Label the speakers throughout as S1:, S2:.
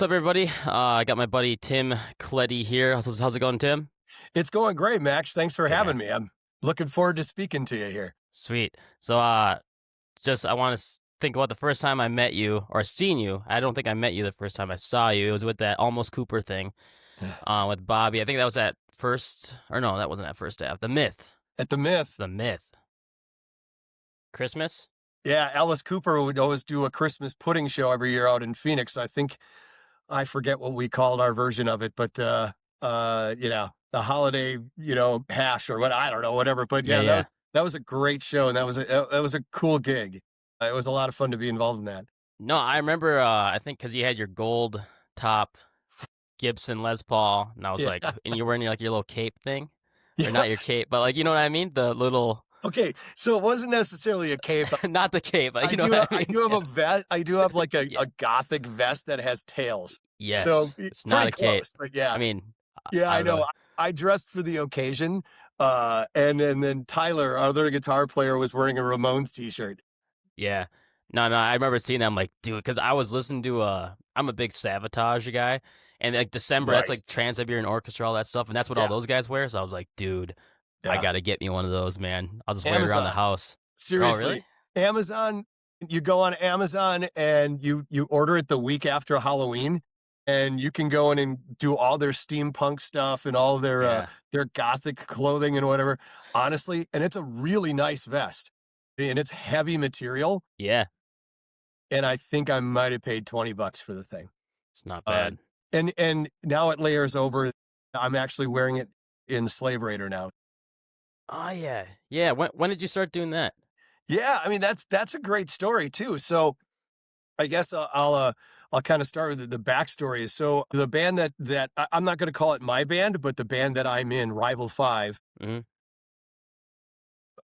S1: What's up, everybody? I got my buddy Tim Kletti here. How's it going, Tim?
S2: It's going great, Max. Thanks for
S1: Good,
S2: having
S1: man.
S2: me. I'm looking forward to speaking to you here.
S1: Sweet. So, just I want to think about the first time I met you or seen you. I don't think I met you the first time I saw you. It was with that Almost Cooper thing, with Bobby. I think that was at first, or no, that wasn't at first half. The Myth.
S2: At the Myth,
S1: The Myth. Christmas.
S2: yeah, Alice Cooper would always do a Christmas pudding show every year out in Phoenix. I think I forget what we called our version of it, but the holiday, hash or what I don't know, whatever. But
S1: Yeah,
S2: yeah,
S1: yeah.
S2: that was a great show, and that was a cool gig. It was a lot of fun to be involved in that.
S1: No, I remember. I think because you had your gold top Gibson Les Paul, and I was like,
S2: Yeah,
S1: and you're wearing your little cape thing, or
S2: yeah.
S1: not your cape, but like you know what I mean, the little.
S2: Okay, so it wasn't necessarily a cape.
S1: Not the cape, but
S2: I
S1: you know
S2: do.
S1: what I
S2: I
S1: mean?
S2: do have
S1: Yeah.
S2: a vest. I do have like a,
S1: Yeah.
S2: a gothic vest that has tails. So
S1: Yes. It's not
S2: pretty
S1: a cape.
S2: close, but
S1: I
S2: yeah,
S1: mean,
S2: yeah,
S1: I
S2: I
S1: don't know.
S2: know. I dressed for the occasion, and then Tyler, our other guitar player, was wearing a Ramones t-shirt.
S1: Yeah. No, no, I remember seeing that. I'm like, dude, because I was listening to I'm a big Sabotage guy, and like December, that's
S2: Nice.
S1: like Trans-Siberian Orchestra, all that stuff, and that's what all
S2: Yeah,
S1: those guys wear. So I was like, dude, I
S2: yeah.
S1: gotta get me one of those, man. I'll just wear it around the
S2: Amazon.
S1: house. Oh,
S2: Seriously,
S1: really?
S2: Amazon. You go on Amazon and you order it the week after Halloween, and you can go in and do all their steampunk stuff and all
S1: Yeah.
S2: their gothic clothing and whatever. Honestly, and it's a really nice vest, and it's heavy material.
S1: Yeah.
S2: And I think I might have paid $20 for the thing.
S1: It's not
S2: Uh,
S1: bad.
S2: and now it layers over. I'm actually wearing it in Slave Raider now.
S1: Oh yeah. Yeah. When did you start doing that?
S2: Yeah, I mean that's a great story too. So I guess I'll kind of start with the backstory. So the band I'm not going to call it my band, but the band that I'm in, Rival Five,
S1: Hmm.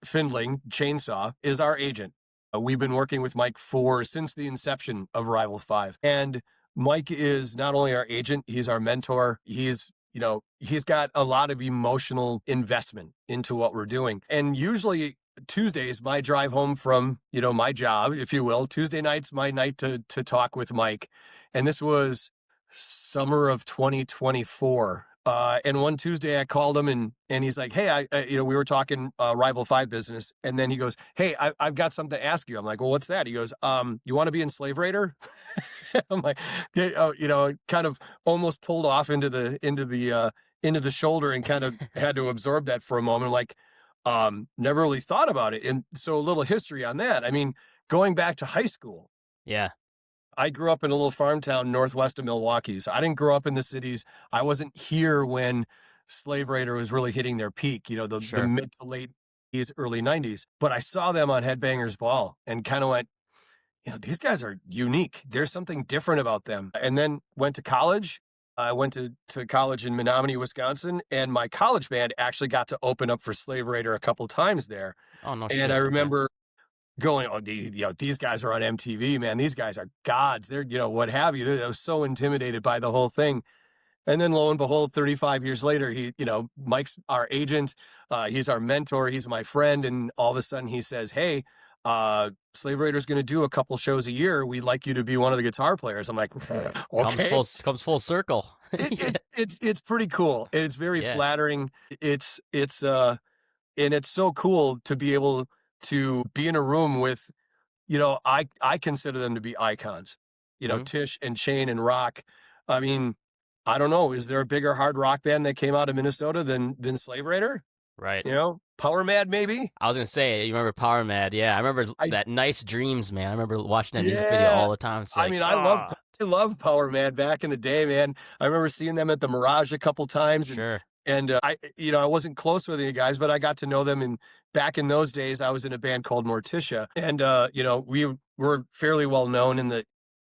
S2: Findling Chainsaw, is our agent. We've been working with Mike since the inception of Rival Five, and Mike is not only our agent, he's our mentor. He's got a lot of emotional investment into what we're doing. And usually Tuesdays, my drive home from, my job, if you will, Tuesday night's my night to talk with Mike. And this was summer of 2024. And one Tuesday I called him and he's like, hey, we were talking Rival Five business. And then he goes, hey, I've got something to ask you. I'm like, well, what's that? He goes, you want to be in Slave Raider? I'm like, yeah, kind of almost pulled off into the shoulder and kind of had to absorb that for a moment. Like, never really thought about it. And so a little history on that. I mean, going back to high school,
S1: Yeah.
S2: I grew up in a little farm town northwest of Milwaukee. So I didn't grow up in the cities. I wasn't here when Slave Raider was really hitting their peak, the
S1: Sure.
S2: mid to late 80s, early 90s. But I saw them on Headbangers Ball and kind of went, these guys are unique. There's something different about them. And then went to college. I went to college in Menominee, Wisconsin, and my college band actually got to open up for Slave Raider a couple times there.
S1: Oh no
S2: And I
S1: shit. Okay.
S2: remember going, oh, these guys are on MTV, man. These guys are gods. They're, what have you. I was so intimidated by the whole thing. And then lo and behold, 35 years later, Mike's our agent. He's our mentor. He's my friend. And all of a sudden he says, hey, Slave Raider's going to do a couple shows a year. We'd like you to be one of the guitar players. I'm like, okay.
S1: Comes full circle.
S2: It's pretty cool. It's very
S1: Yeah.
S2: flattering. And it's so cool to be able to be in a room with, I consider them to be icons,
S1: Hmm.
S2: Tish and Shane and Rock. I mean, I don't know. Is there a bigger hard rock band that came out of Minnesota than Slave Raider?
S1: Right.
S2: Power Mad, maybe?
S1: I was gonna say, you remember Power Mad? Yeah, I remember
S2: I,
S1: that Nice Dreams, man. I remember watching that music video
S2: yeah.
S1: all the time. It's
S2: I
S1: like,
S2: mean,
S1: ah,
S2: I love Power Mad back in the day, man. I remember seeing them at the Mirage a couple times
S1: sure.
S2: and I wasn't close with you guys, but I got to know them. And back in those days, I was in a band called Morticia, and we were fairly well known in the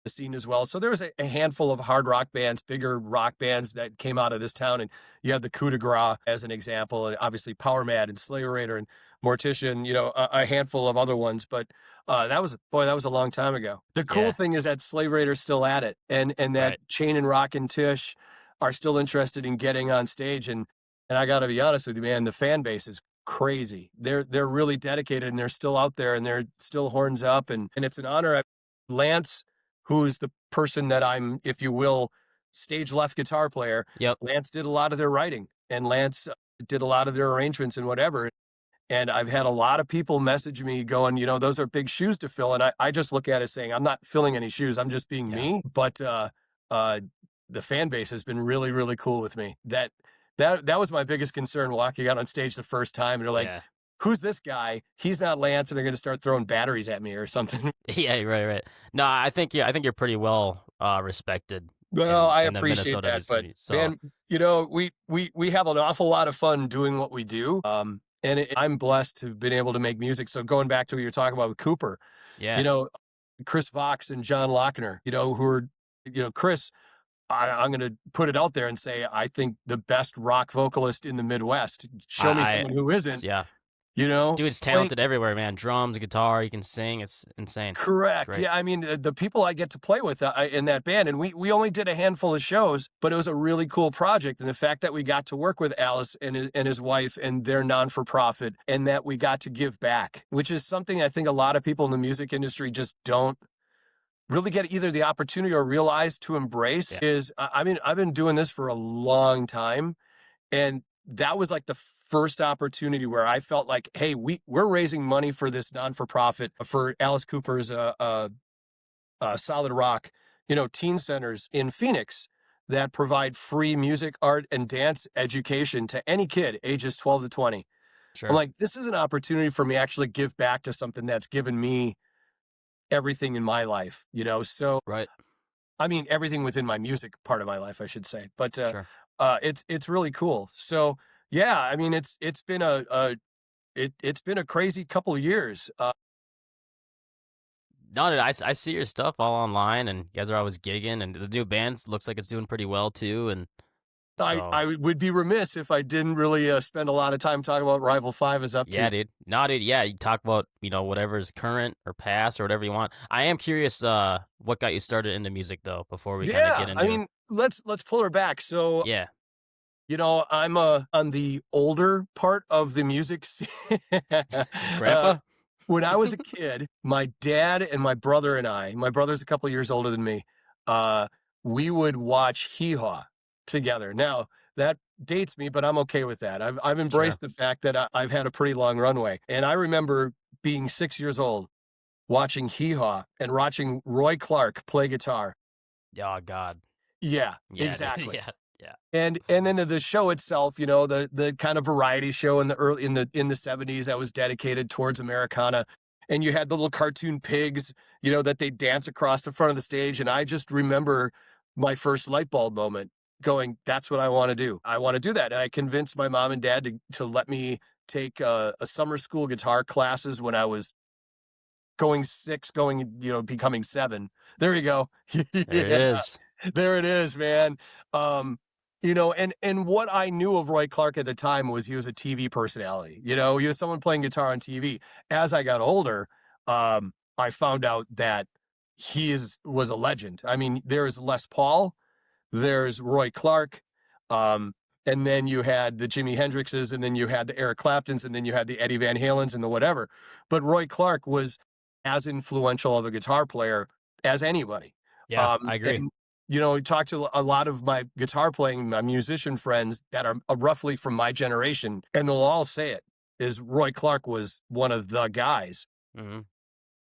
S2: scene as well. So there was a handful of hard rock bands, bigger rock bands that came out of this town, and you had the Coup de Grace as an example, and obviously Power Mad and Slayer Raider and Morticia, and a handful of other ones. But that was a long time ago. The cool
S1: Yeah.
S2: thing is that Slave Raider's still at it, and that
S1: Right.
S2: Chain and Rock and Tish are still interested in getting on stage. And I got to be honest with you, man, the fan base is crazy. They're really dedicated, and they're still out there, and they're still horns up, and it's an honor. Lance who's the person that I'm, if you will, stage left guitar player.
S1: Yep.
S2: Lance did a lot of their writing, and Lance did a lot of their arrangements and whatever. And I've had a lot of people message me going, those are big shoes to fill. And I just look at it saying, I'm not filling any shoes. I'm just being
S1: Yeah.
S2: me. But uh, the fan base has been really, really cool with me. That was my biggest concern walking out on stage the first time. And they're like,
S1: Yeah.
S2: who's this guy? He's not Lance. And they're going to start throwing batteries at me or something.
S1: Yeah, right, right. No, I think you're pretty well respected
S2: Well, I
S1: in the
S2: appreciate
S1: Minnesota
S2: that.
S1: music
S2: But
S1: community. So
S2: man, we have an awful lot of fun doing what we do. I'm blessed to have been able to make music. So going back to what you're talking about with Cooper, you
S1: yeah,
S2: know, Chris Vox and John Lochner, who are, Chris, I'm going to put it out there and say, I think the best rock vocalist in the Midwest. Show me
S1: I
S2: someone who isn't,
S1: yeah, dude's
S2: playing.
S1: talented everywhere, man. Drums, guitar, he can sing. It's insane. It's
S2: Correct.
S1: great.
S2: Yeah. I mean, the people I get to play with in that band, and we only did a handful of shows, but it was a really cool project. And the fact that we got to work with Alice and his wife and their non-for-profit, and that we got to give back, which is something I think a lot of people in the music industry just don't really get either the opportunity or realize to embrace.
S1: Yeah,
S2: Is I mean, I've been doing this for a long time, and that was like the first opportunity where I felt like, hey, we're raising money for this non-for-profit for Alice Cooper's Solid Rock, teen centers in Phoenix that provide free music, art, and dance education to any kid ages 12 to 20. I'm
S1: sure.
S2: like, this is an opportunity for me to actually give back to something that's given me everything in my life, So,
S1: Right.
S2: I mean, everything within my music part of my life, I should say. But
S1: Sure.
S2: it's really cool. So, yeah, I mean, it's been it's been a crazy couple of years.
S1: No, dude, I see your stuff all online, and you guys are always gigging, and the new band looks like it's doing pretty well too. And so,
S2: I would be remiss if I didn't really spend a lot of time talking about Rival 5 is up
S1: yeah,
S2: to.
S1: dude. No, dude. Yeah, you talk about whatever's current or past or whatever you want. I am curious, what got you started into music though, before we kind of
S2: Yeah,
S1: get
S2: I
S1: into
S2: mean, let's pull her back. So,
S1: yeah,
S2: I'm on the older part of the music scene.
S1: grandpa.
S2: When I was a kid, my dad and my brother's a couple years older than me, uh, we would watch Hee Haw together. Now, that dates me, but I'm okay with that. I've
S1: Sure.
S2: embraced the fact that I've had a pretty long runway. And I remember being 6 years old, watching Hee Haw and watching Roy Clark play guitar.
S1: Oh God.
S2: Yeah,
S1: Yeah, dude.
S2: exactly.
S1: Yeah. Yeah.
S2: And then the show itself, the kind of variety show in the 70s that was dedicated towards Americana. And you had the little cartoon pigs, that they dance across the front of the stage. And I just remember my first light bulb moment going, that's what I want to do. I want to do that. And I convinced my mom and dad to let me take a summer school guitar classes when I was going 6, becoming 7. There you go.
S1: There it
S2: Yeah.
S1: is.
S2: There it is, man. And what I knew of Roy Clark at the time was he was a TV personality. He was someone playing guitar on TV. As I got older, I found out that was a legend. I mean, there's Les Paul, there's Roy Clark, um, and then you had the Jimi Hendrixes, and then you had the Eric Claptons, and then you had the Eddie Van Halens and the whatever. But Roy Clark was as influential of a guitar player as anybody.
S1: Yeah, I agree.
S2: And we talked to a lot of my guitar playing, my musician friends that are roughly from my generation, and they'll all say it is Roy Clark was one of the guys.
S1: Hmm.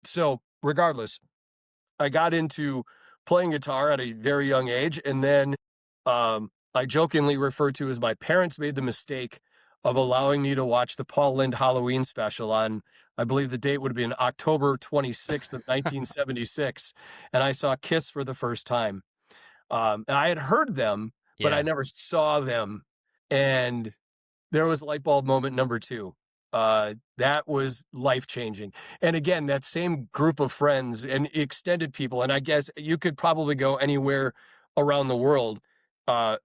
S2: So regardless, I got into playing guitar at a very young age, and then I jokingly refer to as my parents made the mistake of allowing me to watch the Paul Lynde Halloween special on, I believe the date would have been October 26th of 1976, and I saw Kiss for the first time. And I had heard them, but I
S1: Yeah.
S2: never saw them, and there was light bulb moment number 2. That was life-changing. And again, that same group of friends and extended people, and I guess you could probably go anywhere around the world,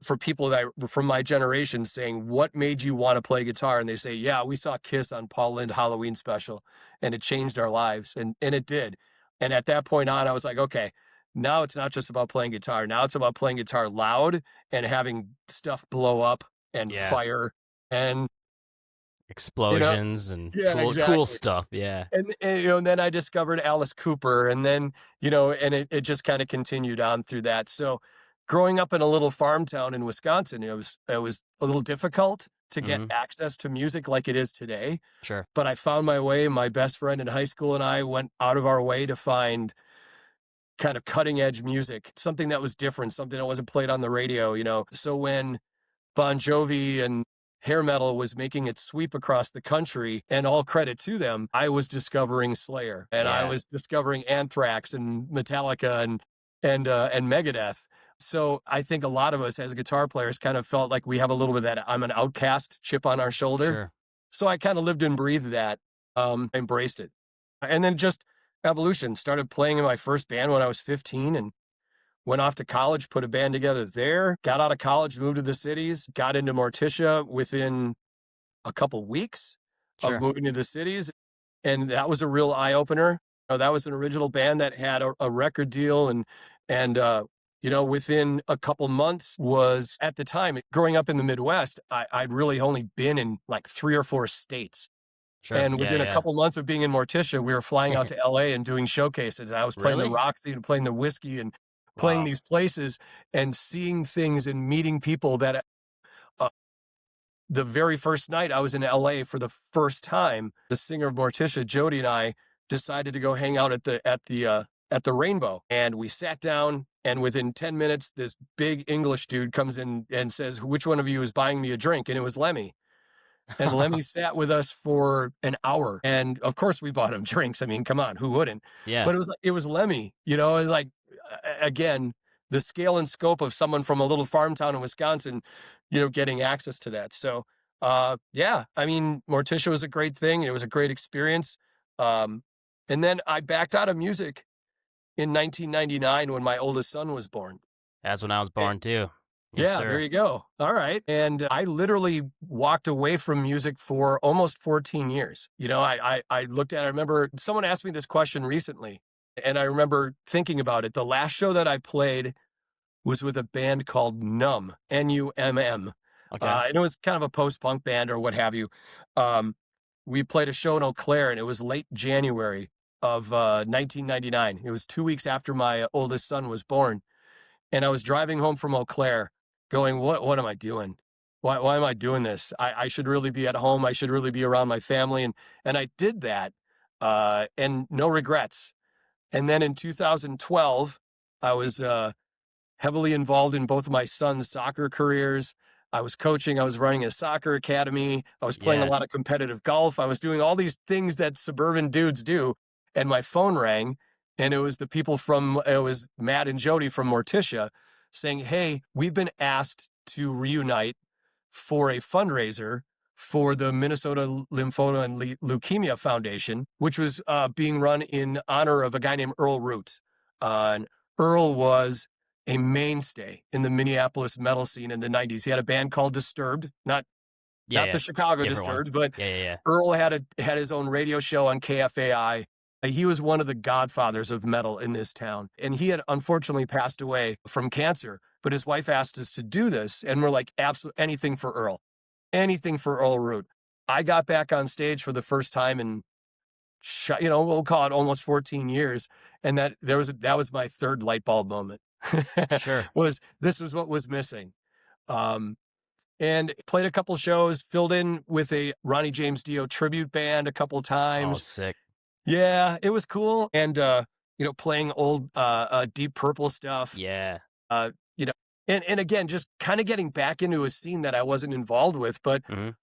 S2: for people that from my generation saying, "What made you wanna play guitar?" And they say, "Yeah, we saw Kiss on Paul Lynde Halloween special, and it changed our lives." And it did. And at that point on, I was like, "Okay, now it's not just about playing guitar. Now it's about playing guitar loud and having stuff blow up and
S1: Yeah.
S2: fire." And you know?
S1: Explosions and
S2: Yeah,
S1: cool
S2: exactly.
S1: stuff, yeah.
S2: And, you know, and then I discovered Alice Cooper, and then, you know, and it just kinda continued on through that. So, growing up in a little farm town in Wisconsin, it was a little difficult to get
S1: Mhm,
S2: access to music like it is today,
S1: sure,
S2: but I found my way. My best friend in high school and I went out of our way to find kind of cutting edge music, something that was different, something that wasn't played on the radio, you know? So when Bon Jovi and hair metal was making its sweep across the country, and all credit to them, I was discovering Slayer, and I
S1: yeah,
S2: was discovering Anthrax and Metallica and Megadeth. So I think a lot of us as guitar players kind of felt like we have a little bit of that I'm an outcast chip on our shoulder.
S1: sure,
S2: So I kind of lived and breathed that, embraced it. And then just evolution, started playing in my first band when I was 15 and went off to college, put a band together there, got out of college, moved to the cities, got into Morticia within a couple weeks of
S1: sure,
S2: moving to the cities. And that was a real eye opener. That was an original band that had a record deal and you know, within a couple months was at the time growing up in the Midwest, I'd really only been in like 3 or 4 states.
S1: sure,
S2: And
S1: yeah,
S2: within a
S1: yeah.
S2: couple months of being in Morticia, we were flying out to LA and doing showcases. I was playing the
S1: Really?
S2: Roxy and playing the Whiskey and playing
S1: Wow,
S2: these places and seeing things and meeting people that uh, the very first night I was in LA for the first time, the singer of Morticia, Jody, and I decided to go hang out at the Rainbow. And we sat down, and within 10 minutes, this big English dude comes in and says, "Which one of you is buying me a drink?" And it was Lemmy. And Lemmy sat with us for an hour, and of course we bought him drinks. I mean, come on, who wouldn't?
S1: yeah,
S2: But it was Lemmy, you know, and like again, the scale and scope of someone from a little farm town in Wisconsin, you know, getting access to that. So, yeah, I mean, Morticia was a great thing. It was a great experience. Um, and then I backed out of music in 1999 when my oldest son was born.
S1: that's when I was born too. Yes,
S2: Yeah, there
S1: sir.
S2: you go. All right. And I literally walked away from music for almost 14 years. You know, I looked at I remember someone asked me this question recently, and I remember thinking about it. The last show that I played was with a band called Numb, Numm.
S1: Okay,
S2: And it was kind of a post-punk band or what have you. Um, we played a show in Eau Claire, and it was late January of 1999. It was 2 weeks after my oldest son was born, and I was driving home from Eau Claire going, what am I doing? Why am I doing this? I should really be at home. I should really be around my family. And I did that, and no regrets. And then in 2012, I was heavily involved in both of my son's soccer careers. I was coaching, I was running a soccer academy, I was playing a
S1: yeah.
S2: lot of competitive golf, I was doing all these things that suburban dudes do, and my phone rang, and it was Matt and Jody from Morticia saying, "Hey, we've been asked to reunite for a fundraiser for the Minnesota Lymphoma and Leukemia Foundation, which was being run in honor of a guy named Earl Root." And Earl was a mainstay in the Minneapolis metal scene in the 90s. He had a band called Disturbed,
S1: Yeah,
S2: not
S1: yeah.
S2: the Chicago
S1: Different one.
S2: Disturbed, but
S1: Yeah, yeah, yeah.
S2: Earl had his own radio show on KFAI. He was one of the godfathers of metal in this town. And he had unfortunately passed away from cancer, but his wife asked us to do this. And we're like, absolutely anything for Earl, anything for Earl Root. I got back on stage for the first time in, you know, we'll call it almost 14 years. And that was my third light bulb moment.
S1: Sure.
S2: Was this was what was missing. Um, and played a couple shows, filled in with a Ronnie James Dio tribute band a couple
S1: Oh,
S2: times.
S1: sick.
S2: Yeah, it was cool. And you know, playing old Deep Purple stuff.
S1: Yeah.
S2: You know, and again, just kind of getting back into a scene that I wasn't involved with, but
S1: Mhm.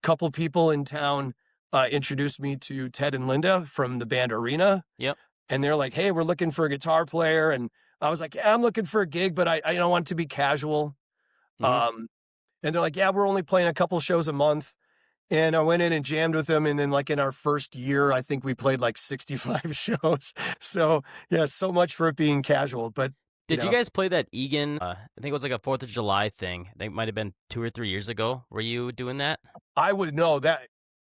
S2: couple people in town introduced me to Ted and Linda from the band Arena,
S1: Yep.
S2: and they're like, "Hey, we're looking for a guitar player," and I was like, "Yeah, I'm looking for a gig, but I don't want it to be casual."
S1: Mhm.
S2: Um, and they're like, "Yeah, we're only playing a couple shows a month." And I went in and jammed with them, and then like in our first year, I think we played like 65 shows. So yeah, so much for it being casual, but you
S1: Did you
S2: know,
S1: guys play that Egan, I think it was like a 4th of July thing. I think it might have been 2 or 3 years ago. Were you doing that?
S2: I would know that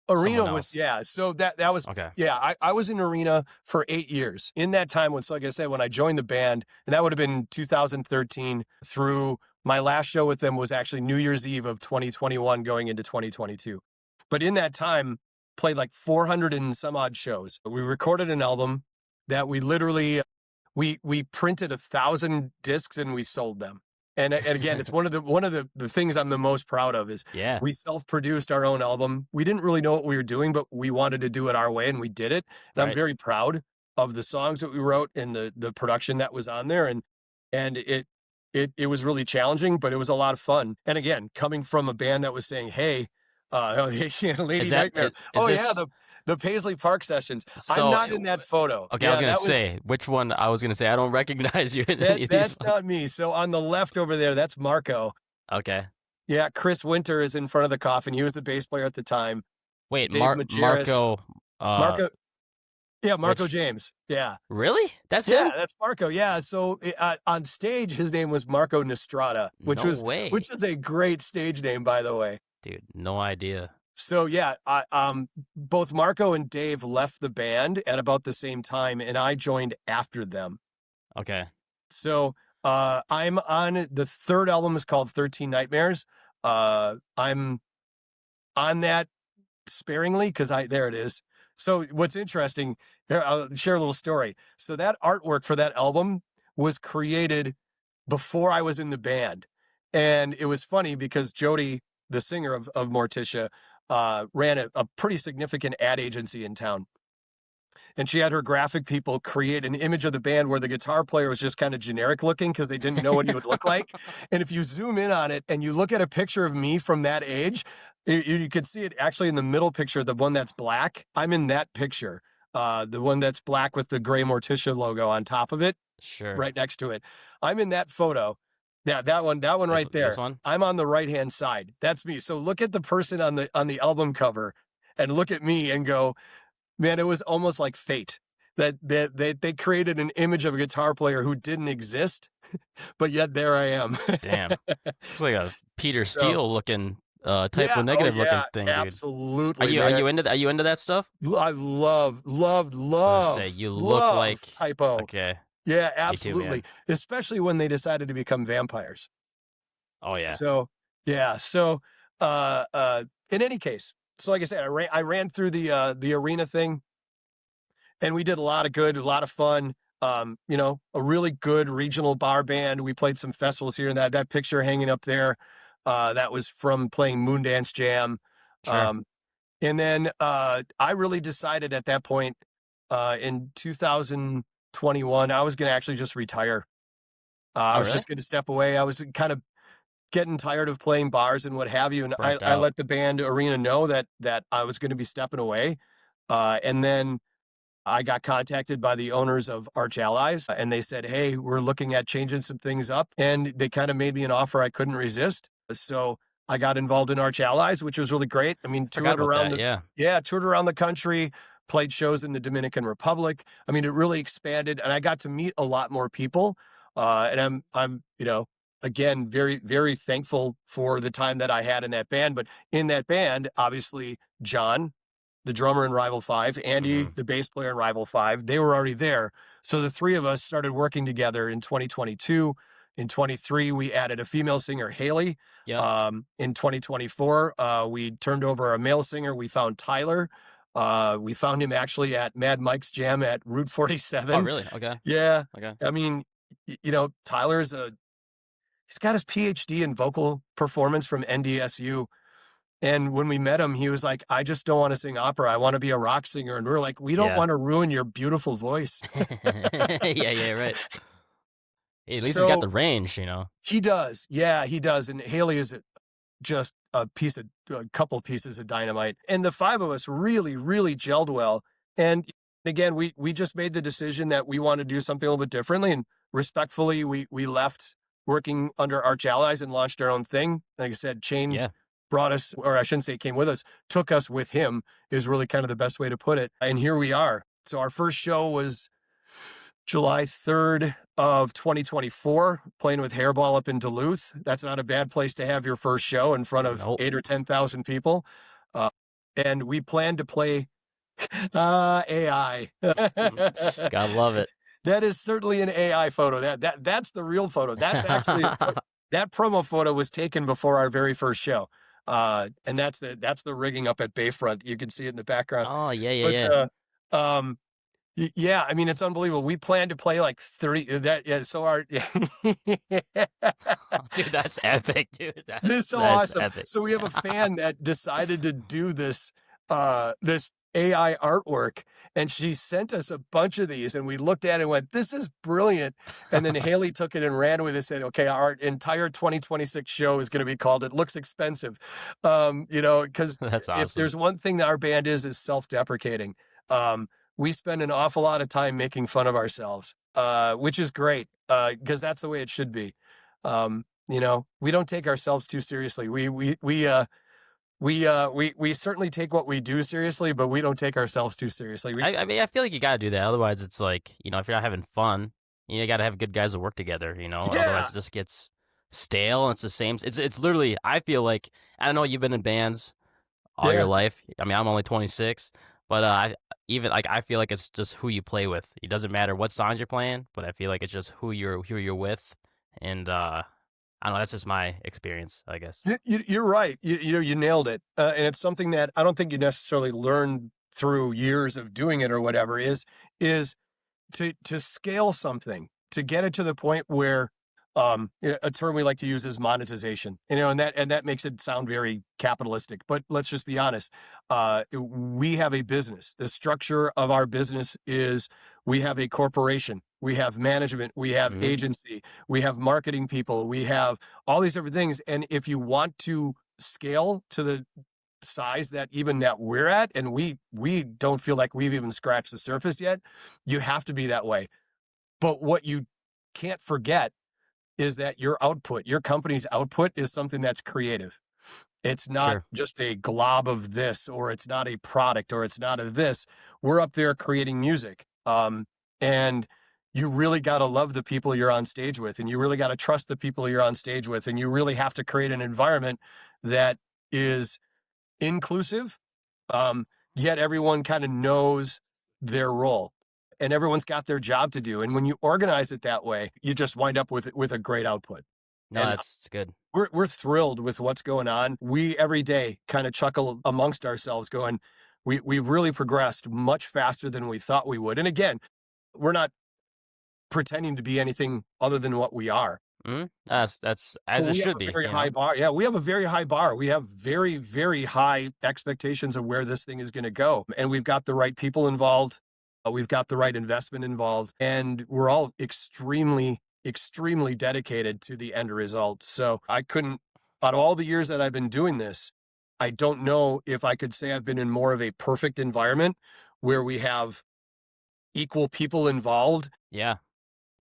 S2: Arena
S1: Someone
S2: was,
S1: else.
S2: yeah. So that was,
S1: Okay.
S2: yeah. I was in Arena for 8 years. In that time, when, so like I said, when I joined the band, and that would have been 2013 through my last show with them was actually New Year's Eve of 2021, going into 2022. But in that time, played like 400 and some odd shows. We recorded an album that we literally we printed 1,000 discs and we sold them. And again, it's one of the things I'm the most proud of is
S1: Yeah,
S2: we self-produced our own album. We didn't really know what we were doing, but we wanted to do it our way and we did it. And I'm
S1: right.
S2: very proud of the songs that we wrote and the production that was on there. And it was really challenging, but it was a lot of fun. And again, coming from a band that was saying, "Hey,
S1: Is
S2: Lady
S1: that
S2: Nightmare."
S1: is
S2: Oh yeah,
S1: this
S2: the Paisley Park sessions. I'm
S1: so?
S2: not in that photo.
S1: Okay, I was
S2: Yeah,
S1: gonna
S2: that was
S1: say which one. I was gonna say I don't recognize you in any
S2: that
S1: of these
S2: that's
S1: ones.
S2: not me. So on the left over there, that's Marco.
S1: Okay,
S2: Yeah, Chris Winter is in front of the coffin. He was the bass player at the time.
S1: wait,
S2: Dave Majerus.
S1: Marco.
S2: Marco. Yeah, Marco
S1: Which
S2: James. Yeah.
S1: really? That's
S2: Yeah,
S1: him?
S2: that's Marco. Yeah. So on stage, his name was Marco Nostrada, which
S1: No
S2: was
S1: way,
S2: which was a great stage name, by the way.
S1: dude. No idea.
S2: So yeah, both Marco and Dave left the band at about the same time, and I joined after them.
S1: Okay,
S2: So I'm on the third album is called 13 Nightmares. I'm on that sparingly because I there it is. So what's interesting here, I'll share a little story. So that artwork for that album was created before I was in the band. And it was funny because Jody, the singer of Morticia, ran a pretty significant ad agency in town. And she had her graphic people create an image of the band where the guitar player was just kind of generic looking because they didn't know what he would look like. And if you zoom in on it and you look at a picture of me from that age, you can see it actually in the middle picture, the one that's black. I'm in that picture, the one that's black with the gray Morticia logo on top of it,
S1: sure.
S2: right next to it. I'm in that photo. Yeah, that one right
S1: This
S2: there.
S1: one.
S2: I'm on the right hand side. That's me. So look at the person on the album cover and look at me and go, man, it was almost like fate that they created an image of a guitar player who didn't exist, but yet there I am.
S1: Damn, looks like a Peter
S2: So
S1: Steele looking, typo
S2: yeah, oh
S1: negative looking
S2: yeah,
S1: thing, dude.
S2: absolutely,
S1: Are
S2: man.
S1: you into that stuff?
S2: I love, love,
S1: I was gonna say
S2: love,
S1: you look
S2: love
S1: like
S2: typo.
S1: okay.
S2: Yeah,
S1: Me too, man.
S2: absolutely. Especially when they decided to become vampires.
S1: Oh yeah,
S2: So yeah, so in any case, so like I said, I ran through the arena thing. And we did a lot of good, a lot of fun. A really good regional bar band. We played some festivals here and that picture hanging up there, that was from playing Moondance Jam.
S1: sure.
S2: Um, and then I really decided at that point in 2021, I was going to actually just retire. I
S1: Oh
S2: was
S1: really?
S2: just going to step away. I was kind of getting tired of playing bars and what have you. And
S1: Burnt
S2: I
S1: out.
S2: let the band Arena know that I was going to be stepping away. And then I got contacted by the owners of Arch Allies and they said, "Hey, we're looking at changing some things up." And they kind of made me an offer I couldn't resist. So I got involved in Arch Allies, which was really great. I mean,
S1: Forgot about that. Yeah,
S2: toured around the country, played shows in the Dominican Republic. I mean, it really expanded and I got to meet a lot more people. And I'm, again, very, very thankful for the time that I had in that band. But in that band, obviously, John, the drummer in Rival 5, Andy,
S1: hmm
S2: the bass player in Rival 5, they were already there. So the three of us started working together in 2022. In 23, we added a female singer, Haley.
S1: yep.
S2: In 2024, we turned over a male singer. We found Tyler. We found him actually at Mad Mike's Jam at Route
S1: Oh
S2: 47.
S1: really? Okay,
S2: Yeah.
S1: okay.
S2: I mean, Tyler's he's got his PhD in vocal performance from NDSU. And when we met him, he was like, "I just don't want to sing opera. I want to be a rock singer." And we're like, "We don't
S1: Yeah.
S2: want to ruin your beautiful voice."
S1: Yeah, yeah, right. Hey, at least he's got
S2: So
S1: the range, you know?
S2: he does. Yeah, he does. And Haley is just a couple pieces of dynamite. And the five of us really, really gelled well. And again, we just made the decision that we want to do something a little bit differently. And respectfully, we left working under Arch Allies and launched our own thing. Like I said, Chain
S1: Yeah.
S2: brought us, or I shouldn't say came with us, took us with him is really kind of the best way to put it. And here we are. So our first show was July 3rd of 2024, playing with Hairball up in Duluth. That's not a bad place to have your first show in front of
S1: Nope.
S2: 8 or 10,000 people. Uh, and we plan to play AI.
S1: Gotta love it.
S2: That is certainly an AI photo. That's the real photo. That's actually that promo photo was taken before our very first show. And that's the rigging up at Bayfront. You can see it in the background.
S1: Oh, yeah, yeah,
S2: But,
S1: yeah.
S2: um, yeah, I mean, it's unbelievable. We plan to play like 30 that yeah, so our
S1: Dude, that's epic, dude.
S2: This is so
S1: That's
S2: awesome.
S1: epic.
S2: So we have a fan that decided to do this AI artwork, and she sent us a bunch of these, and we looked at it and went, "This is brilliant." And then Haley took it and ran with it and said, "Okay, our entire 2026 show is gonna be called It Looks Expensive." Because
S1: That's
S2: if
S1: awesome.
S2: there's one thing that our band is self-deprecating. We spend an awful lot of time making fun of ourselves, which is great, because that's the way it should be. We don't take ourselves too seriously. We certainly take what we do seriously, but we don't take ourselves too seriously.
S1: I mean, I feel like you gotta do that, otherwise it's like, if you're not having fun, you gotta have good guys that work together, otherwise
S2: Yeah,
S1: it just gets stale, and it's the same it's literally I feel like I don't know, you've been in bands all your
S2: yeah.
S1: life. I mean, I'm only 26, but, I feel like it's just who you play with. It doesn't matter what songs you're playing, but I feel like it's just who you're with, and, I don't know, that's just my experience, I guess.
S2: You're right. You nailed it. And it's something that I don't think you necessarily learn through years of doing it or whatever is to scale something, to get it to the point where, a term we like to use is monetization, and that makes it sound very capitalistic. But let's just be honest. We have a business. The structure of our business is we have a corporation, we have management, we have
S1: Mhm.
S2: agency, we have marketing people, we have all these different things. And if you want to scale to the size that even that we're at, and we don't feel like we've even scratched the surface yet, you have to be that way. But what you can't forget is that your company's output is something that's creative. It's not
S1: Sure.
S2: just a glob of this, or it's not a product, or it's not a this. We're up there creating music. And you really got to love the people you're on stage with, and you really got to trust the people you're on stage with, and you really have to create an environment that is inclusive, um, yet everyone kind of knows their role and everyone's got their job to do. And when you organize it that way, you just wind up with a great output.
S1: No,
S2: And
S1: that's it's good.
S2: we're thrilled with what's going on. We every day kind of chuckle amongst ourselves, going, we've really progressed much faster than we thought we would. And again, we're not pretending to be anything other than what we are.
S1: Mhm. That's
S2: But
S1: as it
S2: we have
S1: should
S2: a
S1: be,
S2: very
S1: you
S2: high
S1: know?
S2: bar. Yeah, we have a very high bar. We have very, very high expectations of where this thing is gonna go, and we've got the right people involved, we've got the right investment involved, and we're all extremely, extremely dedicated to the end result. So, I couldn't out of all the years that I've been doing this, I don't know if I could say I've been in more of a perfect environment where we have equal people involved.
S1: Yeah.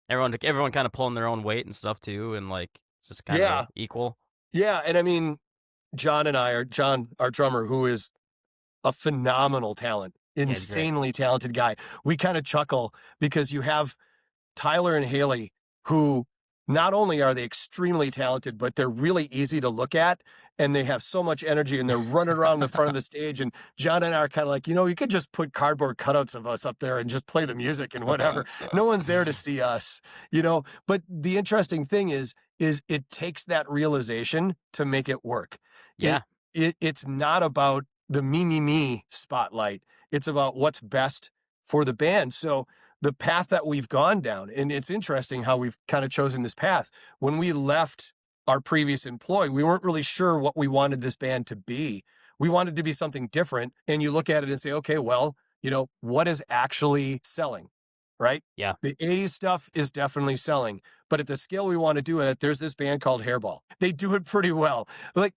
S1: Everyone kinda pulling their own weight and stuff too, and, like, it's just
S2: Yeah,
S1: kinda equal.
S2: yeah, and I mean, John, our drummer, who is a phenomenal talent,
S1: Yeah, it's great.
S2: insanely talented guy. We kinda chuckle because you have Tyler and Haley, who not only are they extremely talented, but they're really easy to look at, and they have so much energy, and they're running around the front of the stage, and John and I are kinda like, you could just put cardboard cutouts of us up there and just play the music and whatever. No one's there to see us, you know? But the interesting thing is it takes that realization to make it work. It
S1: Yeah.
S2: it's not about the me spotlight. It's about what's best for the band. So the path that we've gone down, and it's interesting how we've kind of chosen this path. When we left our previous employee, we weren't really sure what we wanted this band to be. We wanted to be something different. And you look at it and say, okay, well, what is actually selling, right?
S1: Yeah.
S2: The 80s stuff is definitely selling, but at the scale we want to do it, there's this band called Hairball. They do it pretty well. Like,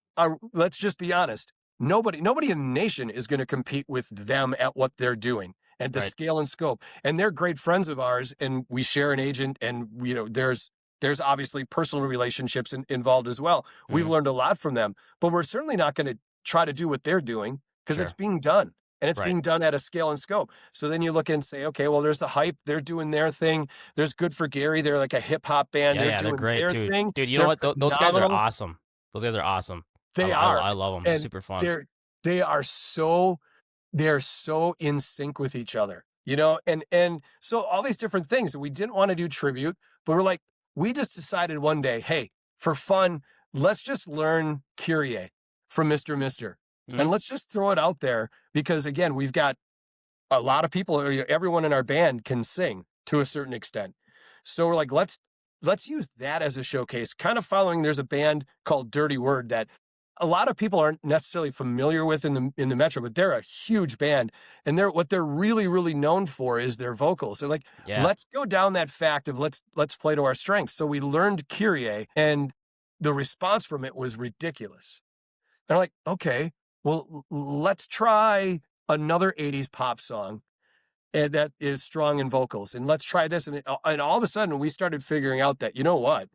S2: let's just be honest. Nobody in the nation is going to compete with them at what they're doing and the
S1: Right.
S2: scale and scope. And they're great friends of ours, and we share an agent, and there's obviously personal relationships involved as well. We've
S1: Mhm.
S2: learned a lot from them, but we're certainly not going to try to do what they're doing because it's
S1: Sure.
S2: being done. And it's
S1: Right.
S2: being done at a scale and scope. So then you look and say, okay, well, there's the hype. They're doing their thing. There's Good for Gary. They're like a hip hop band.
S1: Yeah,
S2: They're
S1: yeah, they're
S2: doing
S1: great,
S2: their
S1: dude.
S2: thing.
S1: Dude, you know
S2: They're
S1: what? Those guys are
S2: phenomenal.
S1: awesome. Those guys are awesome.
S2: They are.
S1: I love them. They're
S2: And
S1: super fun.
S2: they are so they're so in sync with each other, and so all these different things that we didn't want to do tribute, but we're like, we just decided one day, hey, for fun, let's just learn Kyrie. from Mr. Mister. And
S1: Mhm.
S2: let's just throw it out there because again, we've got a lot of people, everyone in our band can sing to a certain extent. So we're like, let's use that as a showcase. Kind of following, there's a band called Dirty Word that a lot of people aren't necessarily familiar with in the metro, but they're a huge band, and what they're really really known for is their vocals. They're like,
S1: Yeah.
S2: let's go down that fact of let's play to our strengths. So we learned Kyrie, and the response from it was ridiculous. And I'm like, okay, well, let's try another 80s pop song and that is strong in vocals. And let's try this. And all of a sudden, we started figuring out that, you know what?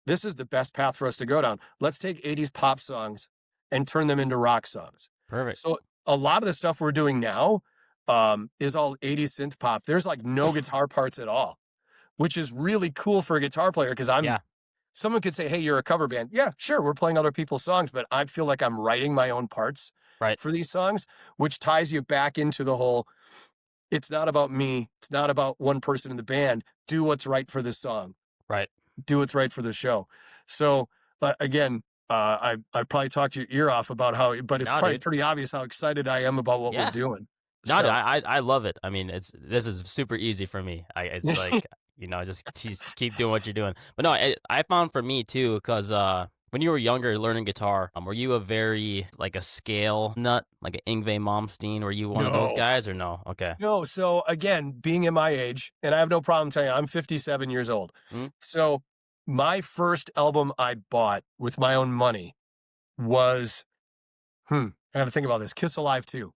S2: This is the best path for us to go down. Let's take 80s pop songs and turn them into rock songs.
S1: Perfect.
S2: So a lot of the stuff we're doing now is all 80s synth pop. There's like no guitar parts at all, which is really cool for a guitar player because
S1: Yeah.
S2: someone could say, hey, you're a cover band. Yeah, sure. We're playing other people's songs, but I feel like I'm writing my own parts
S1: Right.
S2: for these songs, which ties you back into the whole, it's not about me. It's not about one person in the band. Do what's right for this song.
S1: Right.
S2: Do what's right for the show. So, but again, I probably talked your ear off about how, but it's
S1: No,
S2: probably
S1: dude.
S2: pretty obvious how excited I am about what we're
S1: Yeah.
S2: doing.
S1: No, dude,
S2: So,
S1: I love it. I mean, this is super easy for me. It's like, just keep doing what you're doing. But no, I found for me too, because when you were younger learning guitar, were you a very like a scale nut, like an Yngwie Malmsteen? Were you one of those
S2: no,
S1: guys or no? Okay.
S2: no. So again, being in my age, and I have no problem telling you, I'm 57 years old.
S1: Mhm.
S2: So my first album I bought with my own money was, I got to think about this. Kiss Alive 2.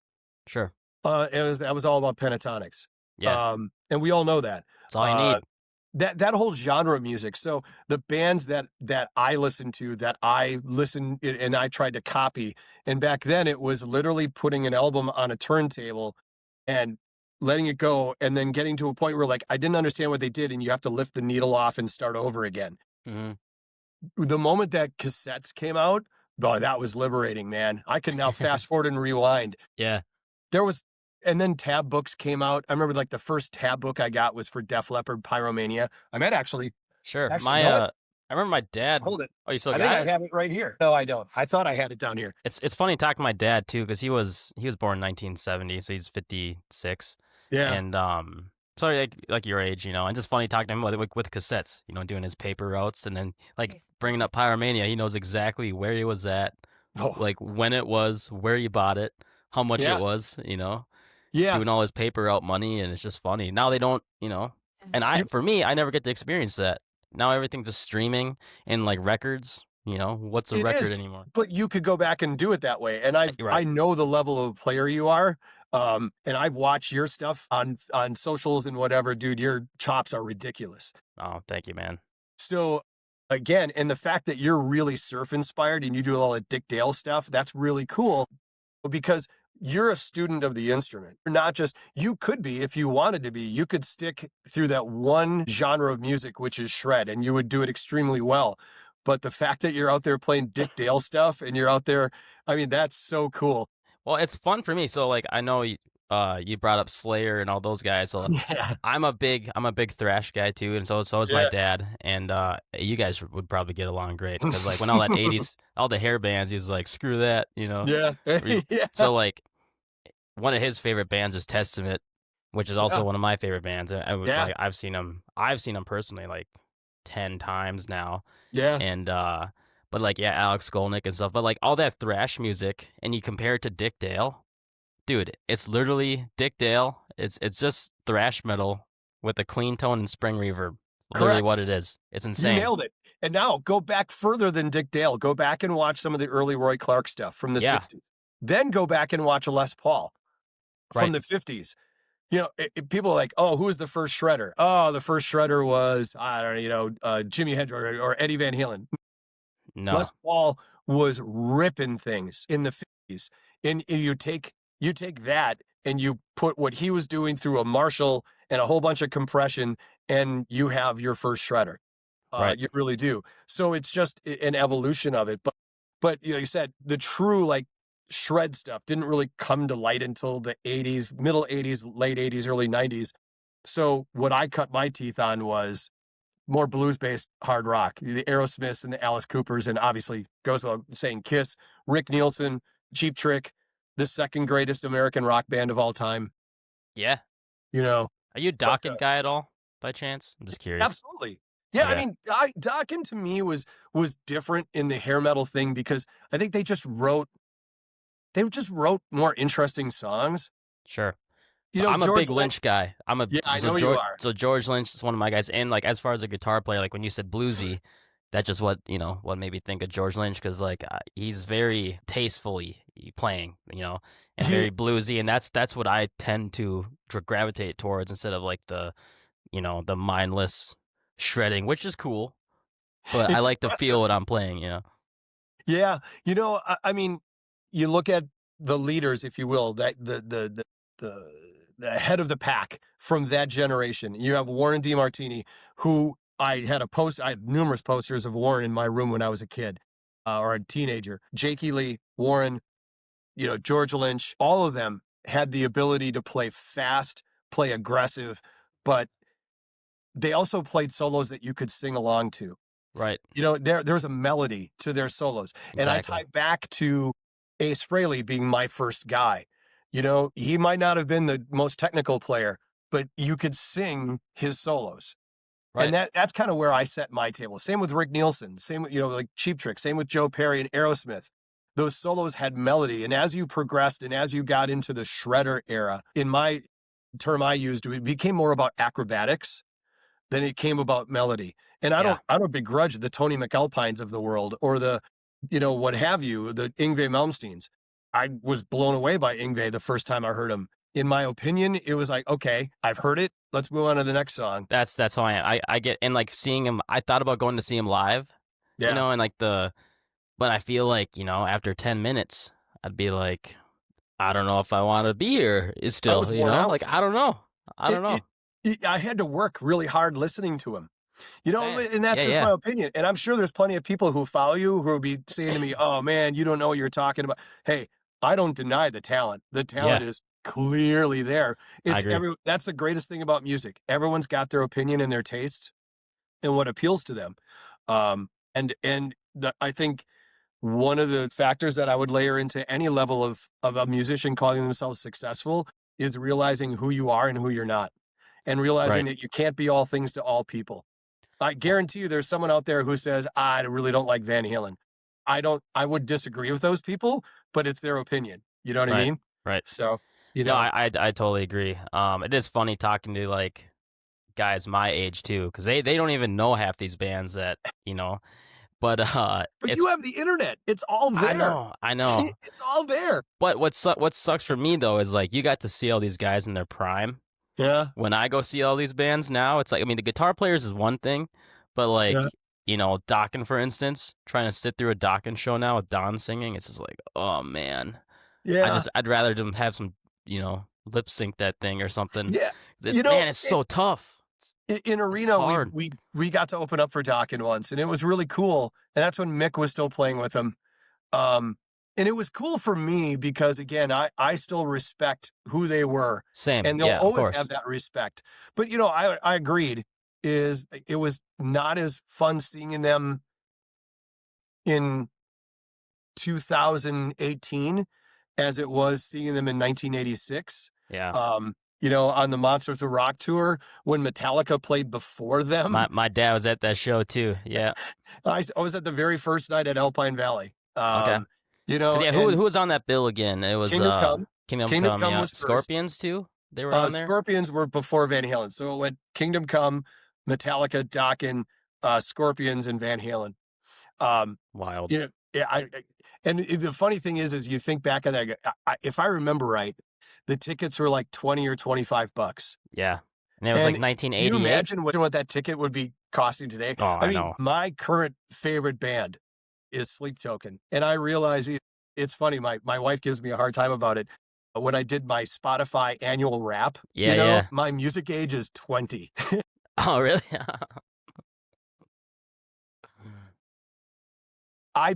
S1: Sure.
S2: That was all about pentatonics.
S1: Yeah.
S2: And we all know that.
S1: That's all you
S2: Uh,
S1: need.
S2: that whole genre of music. So the bands that I listened to, that I listened and I tried to copy, and back then it was literally putting an album on a turntable and letting it go, and then getting to a point where like I didn't understand what they did, and you have to lift the needle off and start over again.
S1: Mhm.
S2: The moment that cassettes came out, boy, that was liberating, man. I can now fast forward and rewind.
S1: Yeah.
S2: There was and then tab books came out. I remember like the first tab book I got was for Def Leppard Pyromania. I might
S1: Sure.
S2: you know what?
S1: I remember my dad.
S2: Hold it.
S1: Oh, you still
S2: I think
S1: got
S2: I
S1: it?
S2: have it right here. No, I don't. I thought I had it down here.
S1: It's funny talking to my dad too, because he was born in 1970, so he's 56,
S2: Yeah.
S1: and so like your age, and just funny talking to him with cassettes, doing his paper routes, and then like bringing up Pyromania, he knows exactly where he was at,
S2: Oh,
S1: like when it was, where you bought it, how much it
S2: yeah.
S1: was,
S2: Yeah.
S1: doing all his paper route money, and it's just funny. Now they don't, and
S2: You,
S1: for me, I never get to experience that. Now everything's just streaming and like records. What's a
S2: it is,
S1: record anymore?
S2: but you could go back and do it that way. And
S1: You're
S2: I
S1: right.
S2: know the level of player you are. And I've watched your stuff on socials and whatever, dude. Your chops are ridiculous.
S1: Oh, thank you, man.
S2: So again, and the fact that you're really surf inspired and you do all the Dick Dale stuff, that's really cool because you're a student of the instrument. You're not just, you could be, if you wanted to be, you could stick through that one genre of music, which is shred, and you would do it extremely well. But the fact that you're out there playing Dick Dale stuff and you're out there, I mean, that's so cool.
S1: Well, it's fun for me. So like I know you brought up Slayer and all those guys. So
S2: Yeah.
S1: I'm a big thrash guy too, and so is my
S2: Yeah.
S1: dad. And you guys would probably get along great because like when all that '80s, all the hair bands, he was like, screw that,
S2: Yeah. Yeah.
S1: So like one of his favorite bands is Testament, which is also
S2: Yeah.
S1: one of my favorite bands. And
S2: Yeah.
S1: like I've seen him personally like 10 times now,
S2: Yeah.
S1: and but like yeah, Alex Skolnick and stuff. But like all that thrash music, and you compare it to Dick Dale. Dude, it's literally Dick Dale. It's just thrash metal with a clean tone and spring reverb. Literally
S2: Correct.
S1: what it is. It's
S2: You
S1: insane.
S2: nailed it. And now go back further than Dick Dale. Go back and watch some of the early Roy Clark stuff from the
S1: Yeah,
S2: 60s. Then go back and watch a Les Paul from
S1: right.
S2: the 50s. People are like, oh, who was the first shredder? Oh, the first shredder was, I don't know, Jimi Hendrix or Eddie Van Halen. Les
S1: No,
S2: Paul was ripping things in the 50s. And you take that and you put what he was doing through a Marshall and a whole bunch of compression, and you have your first shredder.
S1: right.
S2: You really do. So it's just an evolution of it. But like you said, the true like shred stuff didn't really come to light until the 80s, middle 80s, late 80s, early 90s. So what I cut my teeth on was more blues-based hard rock, the Aerosmiths and the Alice Coopers, and obviously goes without saying Kiss, Rick Nielsen, Cheap Trick, the second greatest American rock band of all time,
S1: Yeah.
S2: you know?
S1: Are you a
S2: But,
S1: Dokken guy at all, by chance? I'm just curious.
S2: absolutely. Yeah, I
S1: Okay.
S2: mean, Dokken to me was different in the hair metal thing because I think they just wrote more interesting songs.
S1: Sure.
S2: You
S1: So
S2: know,
S1: I'm a
S2: George
S1: big
S2: Lynch.
S1: Lynch guy.
S2: Yeah, I know you are.
S1: So George Lynch is one of my guys, and like as far as a guitar player, like when you said bluesy, that's just what what made me think of George Lynch because like he's very tastefully playing, and
S2: He
S1: very bluesy, and that's what I tend to gravitate towards instead of like the mindless shredding, which is cool, but I
S2: it's
S1: like to feel what I'm playing.
S2: Yeah, I mean, you look at the leaders, if you will, that the the head of the pack from that generation. You have Warren DeMartini, who I had numerous posters of Warren in my room when I was a kid, or a teenager. Jakey Lee, Warren, George Lynch, all of them had the ability to play fast, play aggressive, but they also played solos that you could sing along to.
S1: Right.
S2: There's a melody to their solos. And I
S1: Exactly.
S2: tie back to Ace Frehley being my first guy. He might not have been the most technical player, but you could sing his solos. And
S1: Right.
S2: that's kind of where I set my table. Same with Rick Nielsen, same with, like Cheap Trick, same with Joe Perry and Aerosmith. Those solos had melody. And as you progressed and as you got into the shredder era, in my term I used, it became more about acrobatics than it came about melody. And
S1: Yeah.
S2: I don't begrudge the Tony McAlpines of the world or the, what have you, the Yngwie Malmsteens. I was blown away by Yngwie the first time I heard him. In my opinion, it was like, okay, I've heard it. Let's move on to the next song.
S1: That's how I am. I get and like seeing him. I thought about going to see him live,
S2: Yeah.
S1: and like but I feel like after 10 minutes, I'd be like, I don't know if I want to be here. Is
S2: I
S1: still,
S2: was worn out.
S1: like I don't know. I
S2: It,
S1: don't
S2: it,
S1: know.
S2: I had to work really hard listening to him.
S1: Same.
S2: And
S1: Yeah,
S2: that's just
S1: yeah,
S2: my opinion. And I'm sure there's plenty of people who follow you who will be saying to me, "Oh man, you don't know what you're talking about." Hey, I don't deny the talent. The talent
S1: yeah.
S2: is clearly there.
S1: I agree.
S2: That's the greatest thing about music. Everyone's got their opinion and their tastes and what appeals to them. I think one of the factors that I would layer into any level of a musician calling themselves successful is realizing who you are and who you're not, and realizing
S1: Right.
S2: that you can't be all things to all people. I guarantee you there's someone out there who says, I really don't like Van Halen. I would disagree with those people, but it's their opinion. You know what I
S1: Right.
S2: mean?
S1: Right.
S2: So, you
S1: No,
S2: know,
S1: I totally agree. It is funny talking to like guys my age too, because they don't even know half these bands that you know. But
S2: but you
S1: it's
S2: have the internet. It's all there.
S1: I know.
S2: It's all there.
S1: But what sucks for me though is like you got to see all these guys in their prime.
S2: Yeah.
S1: When I go see all these bands now, it's like I mean the guitar players is one thing, but
S2: Yeah.
S1: like Dokken for instance, trying to sit through a Dokken show now with Don singing, it's just like oh man,
S2: Yeah.
S1: I'd rather them have some lip sync that thing or something.
S2: Yeah.
S1: This
S2: You know,
S1: man is so tough.
S2: in
S1: It's
S2: Arena, we
S1: hard.
S2: we we got to open up for Dokken once, and it was really cool. And that's when Mick was still playing with him. Um, and it was cool for me because again, I still respect who they were,
S1: Same,
S2: and they'll
S1: yeah, of
S2: always have
S1: course.
S2: that respect. But I agreed. It was not as fun seeing them in 2018 as it was seeing them in 1986.
S1: Yeah.
S2: On the Monsters of Rock tour when Metallica played before them.
S1: My dad was at that show too. Yeah.
S2: I was at the very first night at Alpine Valley.
S1: Okay. Cause yeah, who
S2: And
S1: was on that bill again? It was
S2: Kingdom Come.
S1: Kingdom
S2: Kingdom
S1: Come.
S2: Come
S1: Yeah,
S2: was first.
S1: Scorpions too. They were on there.
S2: Scorpions were before Van Halen. So it went Kingdom Come, Metallica, Dokken, Scorpions, and Van Halen. Um,
S1: Wild.
S2: yeah, and the funny thing is you think back on that, if I remember right, the tickets were like 20 or $25.
S1: Yeah. And it was like
S2: And can you
S1: 1988.
S2: imagine what that ticket would be costing today?
S1: Oh,
S2: I
S1: I
S2: mean,
S1: know.
S2: my current favorite band is Sleep Token. And I realize it's funny. My wife gives me a hard time about it. When I did my Spotify annual wrap,
S1: Yeah, yeah.
S2: my music age is 20.
S1: Oh, really?
S2: I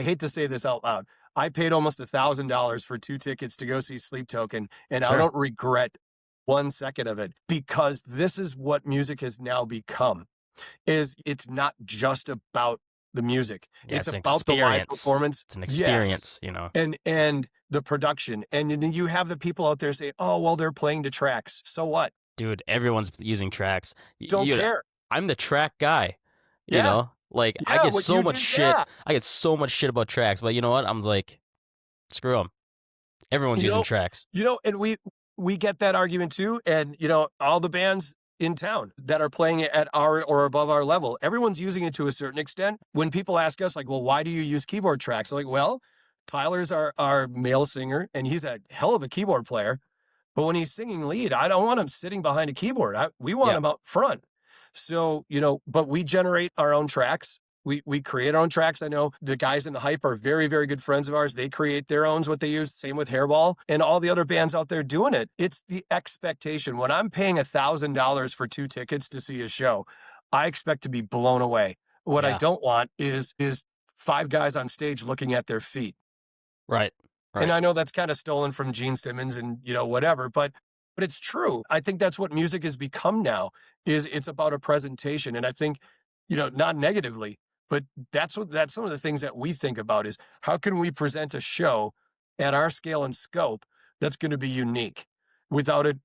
S2: hate to say this out loud, I paid almost $1,000 for 2 tickets to go see Sleep Token, and I
S1: Sure.
S2: don't regret 1 second of it because this is what music has now become. is it's not just about the music.
S1: Yeah,
S2: It's
S1: it's an
S2: about the live
S1: experience.
S2: performance.
S1: It's an
S2: Yes.
S1: experience, you know?
S2: And the production. And then you have the people out there say, "Oh, well, they're playing to tracks. So what?
S1: Dude, everyone's using tracks.
S2: Don't care."
S1: I'm the track guy, you
S2: Yeah.
S1: know? Like, I
S2: Yeah,
S1: get
S2: what
S1: so
S2: you
S1: much
S2: do,
S1: shit.
S2: yeah.
S1: I get so much shit about tracks, but you know what? I'm like, screw them. Everyone's
S2: You
S1: using
S2: know
S1: tracks.
S2: and we get that argument too, and, all the bands in town that are playing it at our or above our level, everyone's using it to a certain extent. When people ask us, like, "Well, why do you use keyboard tracks?" I'm like, "Well, Tyler's our male singer, and he's a hell of a keyboard player, but when he's singing lead, I don't want him sitting behind a keyboard. We want
S1: Yeah,
S2: him out front." So, but we generate our own tracks. We create our own tracks. I know the guys in the Hype are very, very good friends of ours. They create their own, what they use. Same with Hairball and all the other bands out there doing it. It's the expectation. When I'm paying $1,000 for 2 tickets to see a show, I expect to be blown away. What I
S1: yeah.
S2: don't want is 5 guys on stage looking at their feet.
S1: Right,
S2: And
S1: right,
S2: I know that's kind of stolen from Gene Simmons and, whatever, but it's true. I think that's what music has become now, is it's about a presentation. And I think, not negatively, but that's some of the things that we think about is how can we present a show at our scale and scope that's going to be unique without it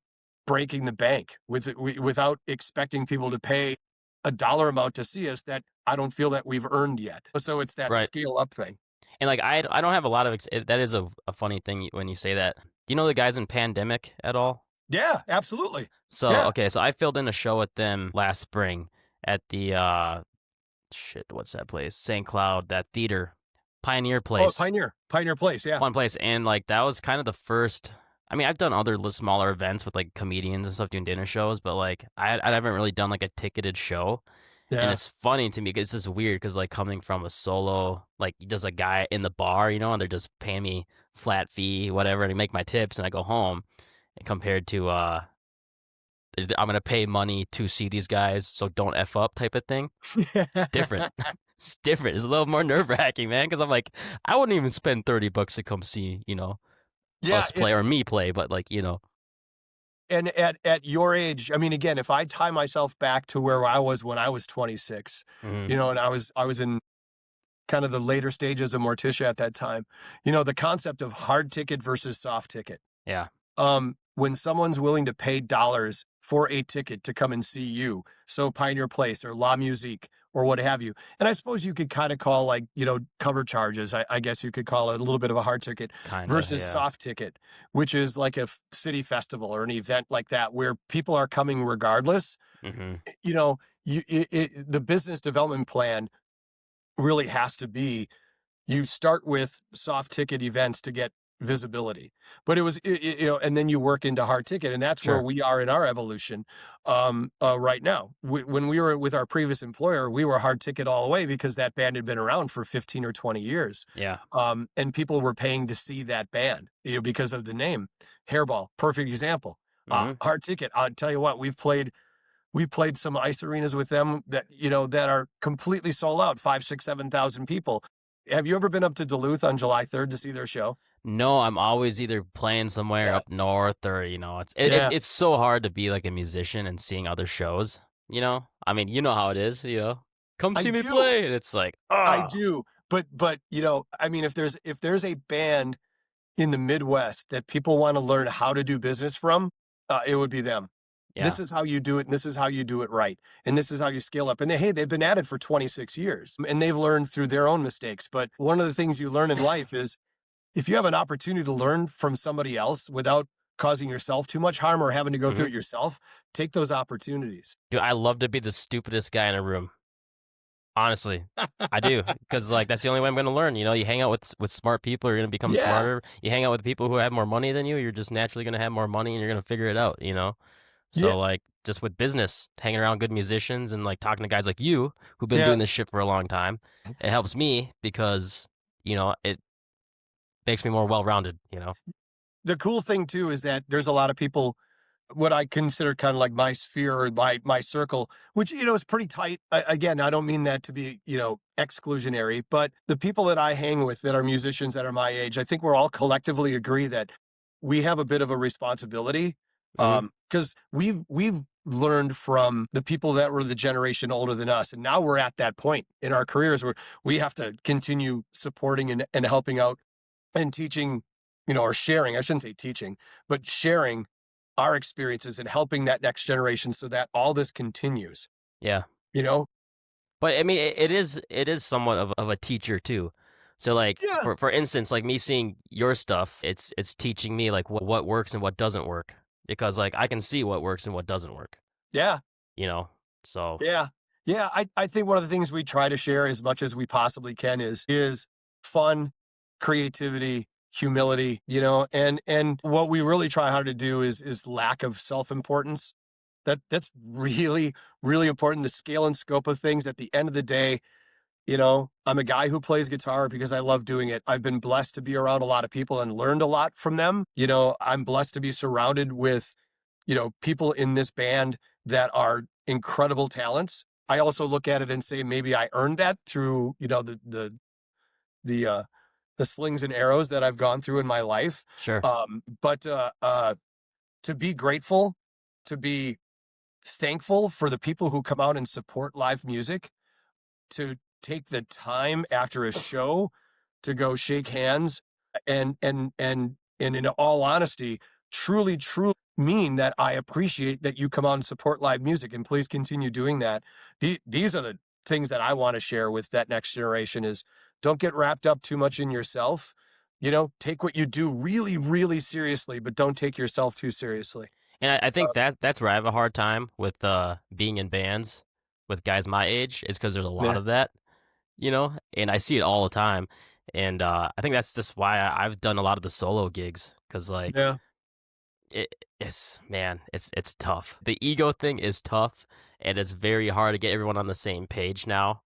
S2: breaking the bank, without expecting people to pay a dollar amount to see us that I don't feel that we've earned yet. So it's that
S1: right.
S2: scale up thing.
S1: And, like, I don't have a lot of that is a funny thing when you say that. Do you know the guys in Pandemic at all?
S2: Yeah, absolutely.
S1: So,
S2: Yeah.
S1: okay, so I filled in a show with them last spring at the, shit, what's that place? St. Cloud, that theater, Pioneer
S2: Oh,
S1: Place,
S2: Pioneer Place, yeah.
S1: fun place, and, like, that was kind of the first. I mean, I've done other smaller events with, like, comedians and stuff doing dinner shows, but, like, I haven't really done, like, a ticketed show, and
S2: Yeah.
S1: it's funny to me 'cause it's just weird because, like, coming from a solo, like, just a guy in the bar, and they're just paying me flat fee, whatever, and I make my tips, and I go home, and compared to, I'm gonna pay money to see these guys, so don't F up type of thing. It's different. It's different. It's a little more nerve wracking, man, because I'm like, I wouldn't even spend $30 to come see,
S2: Yeah,
S1: us play or me play, but like,
S2: and at your age, I mean, again, if I tie myself back to where I was when I was 26,
S1: mhm,
S2: and I was in kind of the later stages of Morticia at that time, the concept of hard ticket versus soft ticket.
S1: yeah,
S2: When someone's willing to pay dollars for a ticket to come and see you, so Pioneer Place or La Musique or what have you, and I suppose you could kind of call, like, cover charges. I guess you could call it a little bit of a hard ticket
S1: kinda,
S2: versus
S1: yeah,
S2: soft ticket, which is like a city festival or an event like that where people are coming regardless.
S1: mhm,
S2: You know, the business development plan really has to be, you start with soft ticket events to get visibility, but it was and then you work into hard ticket, and that's where
S1: sure,
S2: we are in our evolution right now. When we were with our previous employer, we were hard ticket all the way because that band had been around for 15 or 20 years,
S1: yeah,
S2: and people were paying to see that band, because of the name. Hairball, perfect example.
S1: mhm.
S2: Hard ticket, I'll tell you what, we played some ice arenas with them that are completely sold out, 5, 6, 7,000 people. Have you ever been up to Duluth on July 3rd to see their show?
S1: No, I'm always either playing somewhere
S2: Yeah.
S1: up north or,
S2: Yeah.
S1: it's so hard to be like a musician and seeing other shows, I mean, you know how it is, "Come
S2: I
S1: see me
S2: do.
S1: play," and it's like,
S2: I
S1: ah,
S2: do. But, I mean, if there's a band in the Midwest that people wanna learn how to do business from, it would be them.
S1: yeah,
S2: This is how you do it, and this is how you do it right, and this is how you scale up, and they've been at it for 26 years, and they've learned through their own mistakes. But one of the things you learn in life is, if you have an opportunity to learn from somebody else without causing yourself too much harm or having to go through
S1: mhm.
S2: it yourself, take those opportunities.
S1: Dude, I love to be the stupidest guy in a room. Honestly, I do, because like, that's the only way I'm gonna learn, you hang out with smart people, you're gonna become
S2: Yeah,
S1: smarter. You hang out with people who have more money than you, you're just naturally gonna have more money, and you're gonna figure it out,
S2: yeah,
S1: So, like, just with business, hanging around good musicians and, like, talking to guys like you who've been
S2: yeah.
S1: doing this shit for a long time, it helps me because, it makes me more well-rounded.
S2: The cool thing too is that there's a lot of people, what I consider kind of like my sphere or my circle, which is pretty tight. Again, I don't mean that to be exclusionary, but the people that I hang with that are musicians that are my age, I think we're all collectively agree that we have a bit of a responsibility,
S1: Mhm.
S2: because we've learned from the people that were the generation older than us. And now we're at that point in our careers where we have to continue supporting and helping out and teaching, or sharing, I shouldn't say teaching, but sharing our experiences and helping that next generation so that all this continues,
S1: Yeah.
S2: you know?
S1: But I mean, it is somewhat of a teacher too. So like
S2: Yeah.
S1: for instance, like me seeing your stuff, it's teaching me like what works and what doesn't work because like I can see what works and what doesn't work.
S2: Yeah.
S1: You know, so
S2: Yeah. Yeah. I think one of the things we try to share as much as we possibly can is fun, creativity, humility, and what we really try hard to do is lack of self-importance. That's really, really important. The scale and scope of things at the end of the day, I'm a guy who plays guitar because I love doing it. I've been blessed to be around a lot of people and learned a lot from them. I'm blessed to be surrounded with, people in this band that are incredible talents. I also look at it and say maybe I earned that through, the the slings and arrows that I've gone through in my life.
S1: sure.
S2: But to be grateful, to be thankful for the people who come out and support live music, to take the time after a show to go shake hands and in all honesty, truly mean that I appreciate that you come out and support live music and please continue doing that. These are the things that I want to share with that next generation is don't get wrapped up too much in yourself. Take what you do really, really seriously, but don't take yourself too seriously.
S1: And I
S2: Uh,
S1: think that's where I have a hard time with being in bands with guys my age is because there's a lot
S2: yeah.
S1: of that, and I see it all the time. And I think that's just why I've done a lot of the solo gigs because like
S2: Yeah.
S1: it's man, it's tough. The ego thing is tough, and it's very hard to get everyone on the same page now.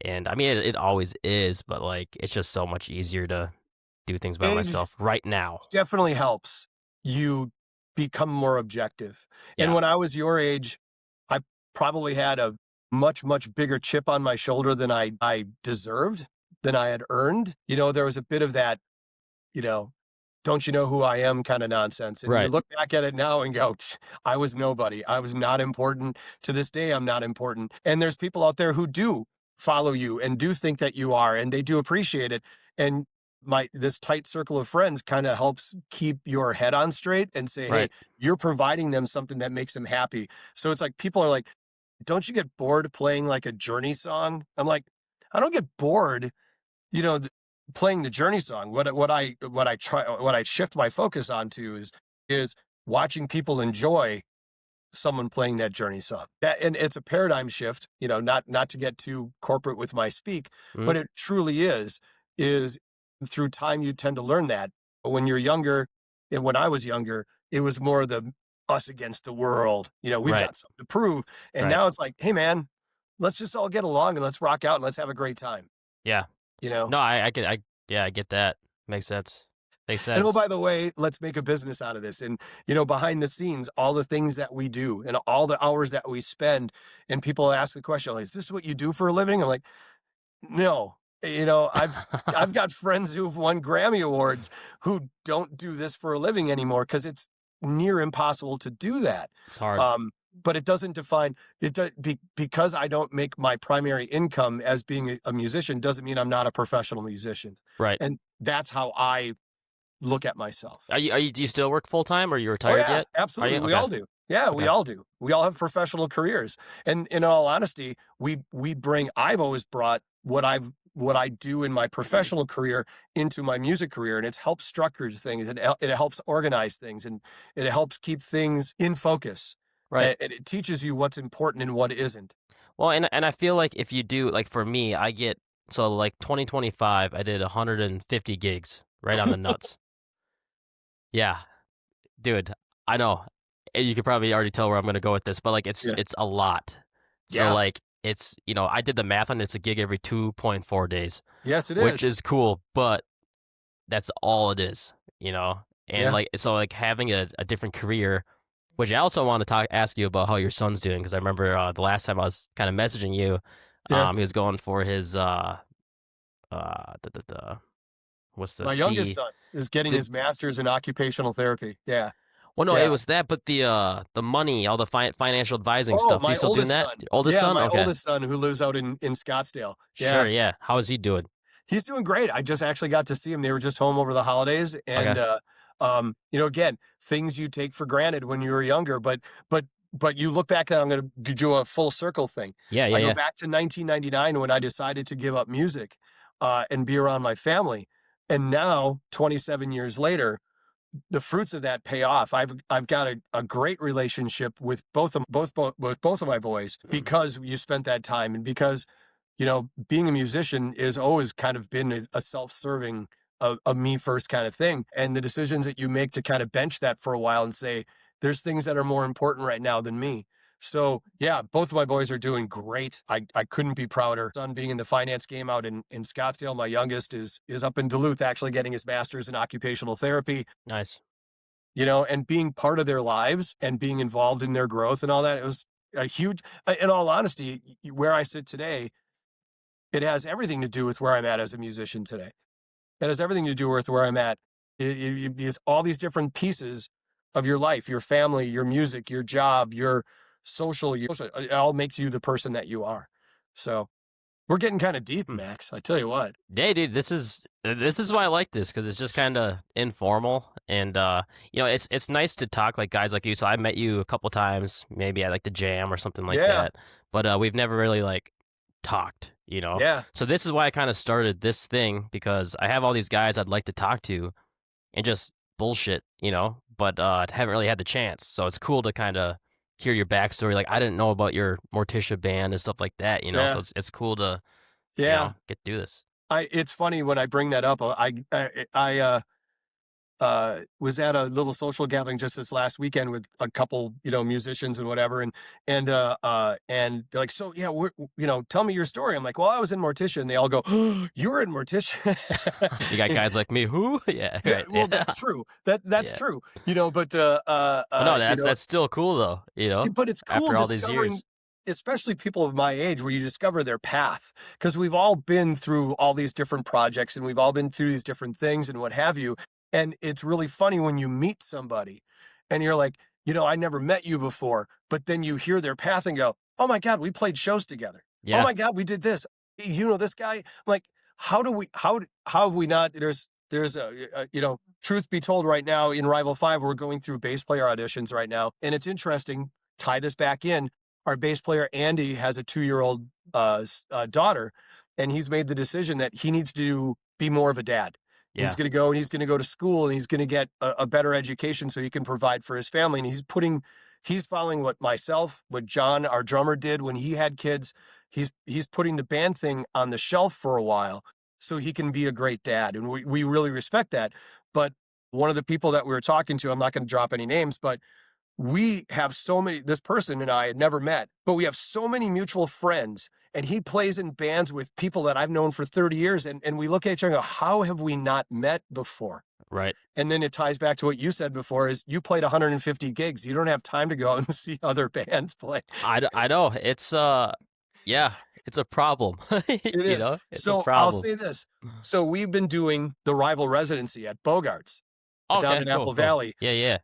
S1: And I mean, it always is, but like it's just so much easier to do things by
S2: Age
S1: myself right now.
S2: definitely helps you become more objective. And
S1: Yeah,
S2: when I was your age, I probably had a much, much bigger chip on my shoulder than I deserved, than I had earned. There was a bit of that, you know, don't you know who I am kind of nonsense. And you
S1: right,
S2: look back at it now and go, I was nobody. I was not important. To this day, I'm not important. And there's people out there who do follow you and do think that you are, and they do appreciate it. And this tight circle of friends kind of helps keep your head on straight and say, hey,
S1: right,
S2: you're providing them something that makes them happy. So it's like people are like, don't you get bored playing like a Journey song? I'm like, I don't get bored you know, th- playing the Journey song. What I shift my focus onto is watching people enjoy someone playing that Journey song. And it's a paradigm shift, not to get too corporate with my speak,
S1: mhm,
S2: but it truly is through time you tend to learn that. When you're younger, and when I was younger, it was more the us against the world. We've
S1: right,
S2: got something to prove. And
S1: right.
S2: now it's like, hey man, let's just all get along and let's rock out and let's have a great time,
S1: Yeah.
S2: you know?
S1: No, yeah, I get that. Makes sense. Makes
S2: And oh,
S1: sense.
S2: by the way, let's make a business out of this. And, behind the scenes, all the things that we do and all the hours that we spend, and people ask the question, like, is this what you do for a living? I'm like, no. I've got friends who've won Grammy Awards who don't do this for a living anymore because it's near impossible to do that.
S1: It's hard.
S2: But it doesn't define because I don't make my primary income as being a musician doesn't mean I'm not a professional musician.
S1: Right.
S2: And that's how I look at myself.
S1: Do you still work full time or you
S2: Oh
S1: retired
S2: yeah,
S1: yet? Are
S2: absolutely.
S1: you?
S2: We
S1: Okay.
S2: all do. Yeah, we
S1: Okay.
S2: all do. We all have professional careers. And in all honesty, I've always brought what I do in my professional career into my music career, and it's helped structure things, and it helps organize things, and it helps keep things in focus.
S1: Right.
S2: And it teaches you what's important and what isn't.
S1: Well, and I feel like if you do like for me, I get so like 2025, I did 150 gigs right on the nuts. Yeah, dude, I know. And you could probably already tell where I'm gonna go with this, but like
S2: Yeah.
S1: it's a lot. So
S2: Yeah.
S1: like it's I did the math on it, it's a gig every 2.4 days,
S2: Yes, it
S1: which
S2: is.
S1: is cool, but that's all it is. And
S2: Yeah.
S1: like so like having a different career, which I also want to ask you about how your son's doing because I remember the last time I was kind of messaging you,
S2: Yeah.
S1: he was going for his da, da, da, what's the
S2: My youngest
S1: C?
S2: son is getting
S1: Did
S2: his master's in occupational therapy. Yeah.
S1: Well, no, it
S2: Yeah.
S1: was that, but the money, all the financial advising
S2: Oh,
S1: stuff. You
S2: my
S1: still doing
S2: oldest
S1: that?
S2: son.
S1: Your oldest
S2: Yeah,
S1: son?
S2: my
S1: Okay.
S2: oldest son who lives out in Scottsdale.
S1: Sure,
S2: Yeah.
S1: yeah. How is he doing?
S2: He's doing great. I just actually got to see him. They were just home over the holidays, and
S1: Okay.
S2: again, things you take for granted when you were younger, but but you look back, and I'm going to do a full circle thing.
S1: Yeah, yeah,
S2: I go
S1: yeah.
S2: back to 1999 when I decided to give up music and be around my family, and now 27 years later, the fruits of that pay off. I've got a great relationship with both of my boys because you spent that time and because being a musician is always kind of been a self-serving, a me first kind of thing. And the decisions that you make to kind of bench that for a while and say, there's things that are more important right now than me. So yeah, both of my boys are doing great. I couldn't be prouder. Son being in the finance game out in Scottsdale. My youngest is up in Duluth actually getting his master's in occupational therapy,
S1: Nice.
S2: and being part of their lives and being involved in their growth and all that. It was a huge, in all honesty, where I sit today, it has everything to do with where I'm at as a musician today. It has everything to do with where I'm at. It's all these different pieces of your life, your family, your music, your job, your it all makes you the person that you are. So we're getting kind of deep,
S1: Hmm.
S2: Max. I tell you what.
S1: Hey, dude, this is why I like this because it's just kind of informal and it's nice to talk like guys like you. So I met you a couple times, maybe at like the jam or something like
S2: Yeah.
S1: that, but we've never really like talked, you know.
S2: Yeah.
S1: So this is why I kind of started this thing because I have all these guys I'd like to talk to and just bullshit, but haven't really had the chance. So it's cool to kind of hear your backstory. Like I didn't know about your Morticia band and stuff like that, So
S2: Yeah.
S1: it's cool to
S2: Yeah.
S1: get to do this.
S2: It's funny when I bring that up. I was at a little social gathering just this last weekend with a couple, musicians and whatever, and they're like, so yeah, tell me your story. I'm like, well, I was in Morticia, and they all go, oh, you were in Morticia.
S1: You got guys like me who? Yeah,
S2: Yeah,
S1: right.
S2: well,
S1: Yeah.
S2: that's true. That's
S1: Yeah.
S2: true. But
S1: But no, that's still cool though,
S2: but it's cool
S1: after all these
S2: discovering,
S1: years.
S2: especially people of my age, where you discover their path, because we've all been through all these different projects and we've all been through these different things and what have you. And it's really funny when you meet somebody and you're like, I never met you before, but then you hear their path and go, oh my God, we played shows together. Oh
S1: Yeah.
S2: my God, we did this. You know this guy? I'm like, how have we not? There's truth be told, right now in Rival 5, we're going through bass player auditions right now. And it's interesting, tie this back in. Our bass player, Andy, has a 2-year-old daughter, and he's made the decision that he needs to be more of a dad.
S1: Yeah.
S2: He's going to go to school and he's going to get a better education so he can provide for his family. And he's following what John, our drummer, did when he had kids. He's putting the band thing on the shelf for a while so he can be a great dad. And we really respect that. But one of the people that we were talking to, I'm not going to drop any names, but we have so many, this person and I had never met, but we have so many mutual friends. And he plays in bands with people that I've known for 30 years. And we look at each other and go, how have we not met before?
S1: Right.
S2: And then it ties back to what you said before is you played 150 gigs. You don't have time to go out and see other bands play.
S1: I know. It's yeah, it's a problem.
S2: It is.
S1: It's a
S2: So I'll
S1: problem.
S2: say this. So we've been doing the Rival residency at Bogart's down
S1: Okay,
S2: in
S1: cool,
S2: Apple
S1: cool.
S2: Valley
S1: Yeah, yeah.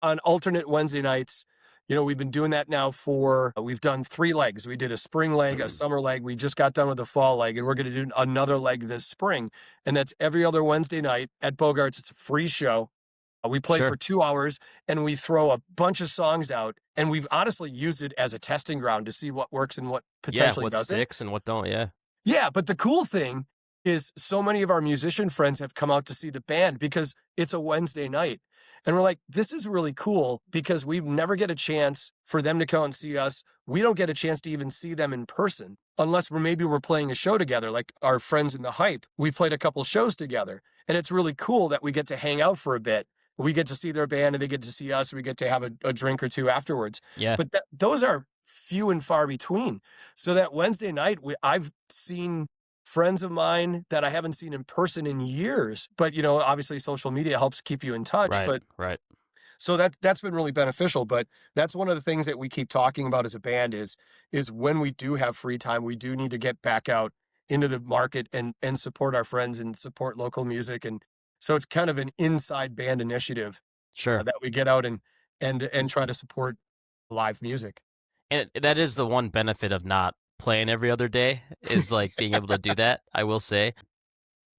S2: on alternate Wednesday nights. We've been doing that now we've done 3 legs. We did a spring leg, a summer leg. We just got done with the fall leg, and we're going to do another leg this spring. And that's every other Wednesday night at Bogart's. It's a free show. We play for
S1: Sure.
S2: 2 hours and we throw a bunch of songs out. And we've honestly used it as a testing ground to see what works and what
S1: Yeah,
S2: potentially
S1: what
S2: doesn't.
S1: sticks and what don't, yeah.
S2: Yeah, but the cool thing is so many of our musician friends have come out to see the band because it's a Wednesday night. And we're like, this is really cool because we never get a chance for them to come and see us. We don't get a chance to even see them in person unless we're playing a show together, like our friends in the Hype. We played a couple shows together. And it's really cool that we get to hang out for a bit. We get to see their band and they get to see us. We get to have a drink or two afterwards.
S1: Yeah.
S2: But those are few and far between. So that Wednesday night, I've seen friends of mine that I haven't seen in person in years. But obviously social media helps keep you in touch.
S1: Right,
S2: But
S1: right.
S2: so that's been really beneficial. But that's one of the things that we keep talking about as a band is when we do have free time, we do need to get back out into the market and support our friends and support local music. And so it's kind of an inside band initiative.
S1: Sure.
S2: that we get out and try to support live music.
S1: And that is the one benefit of not playing every other day is, like, being able to do that, I will say.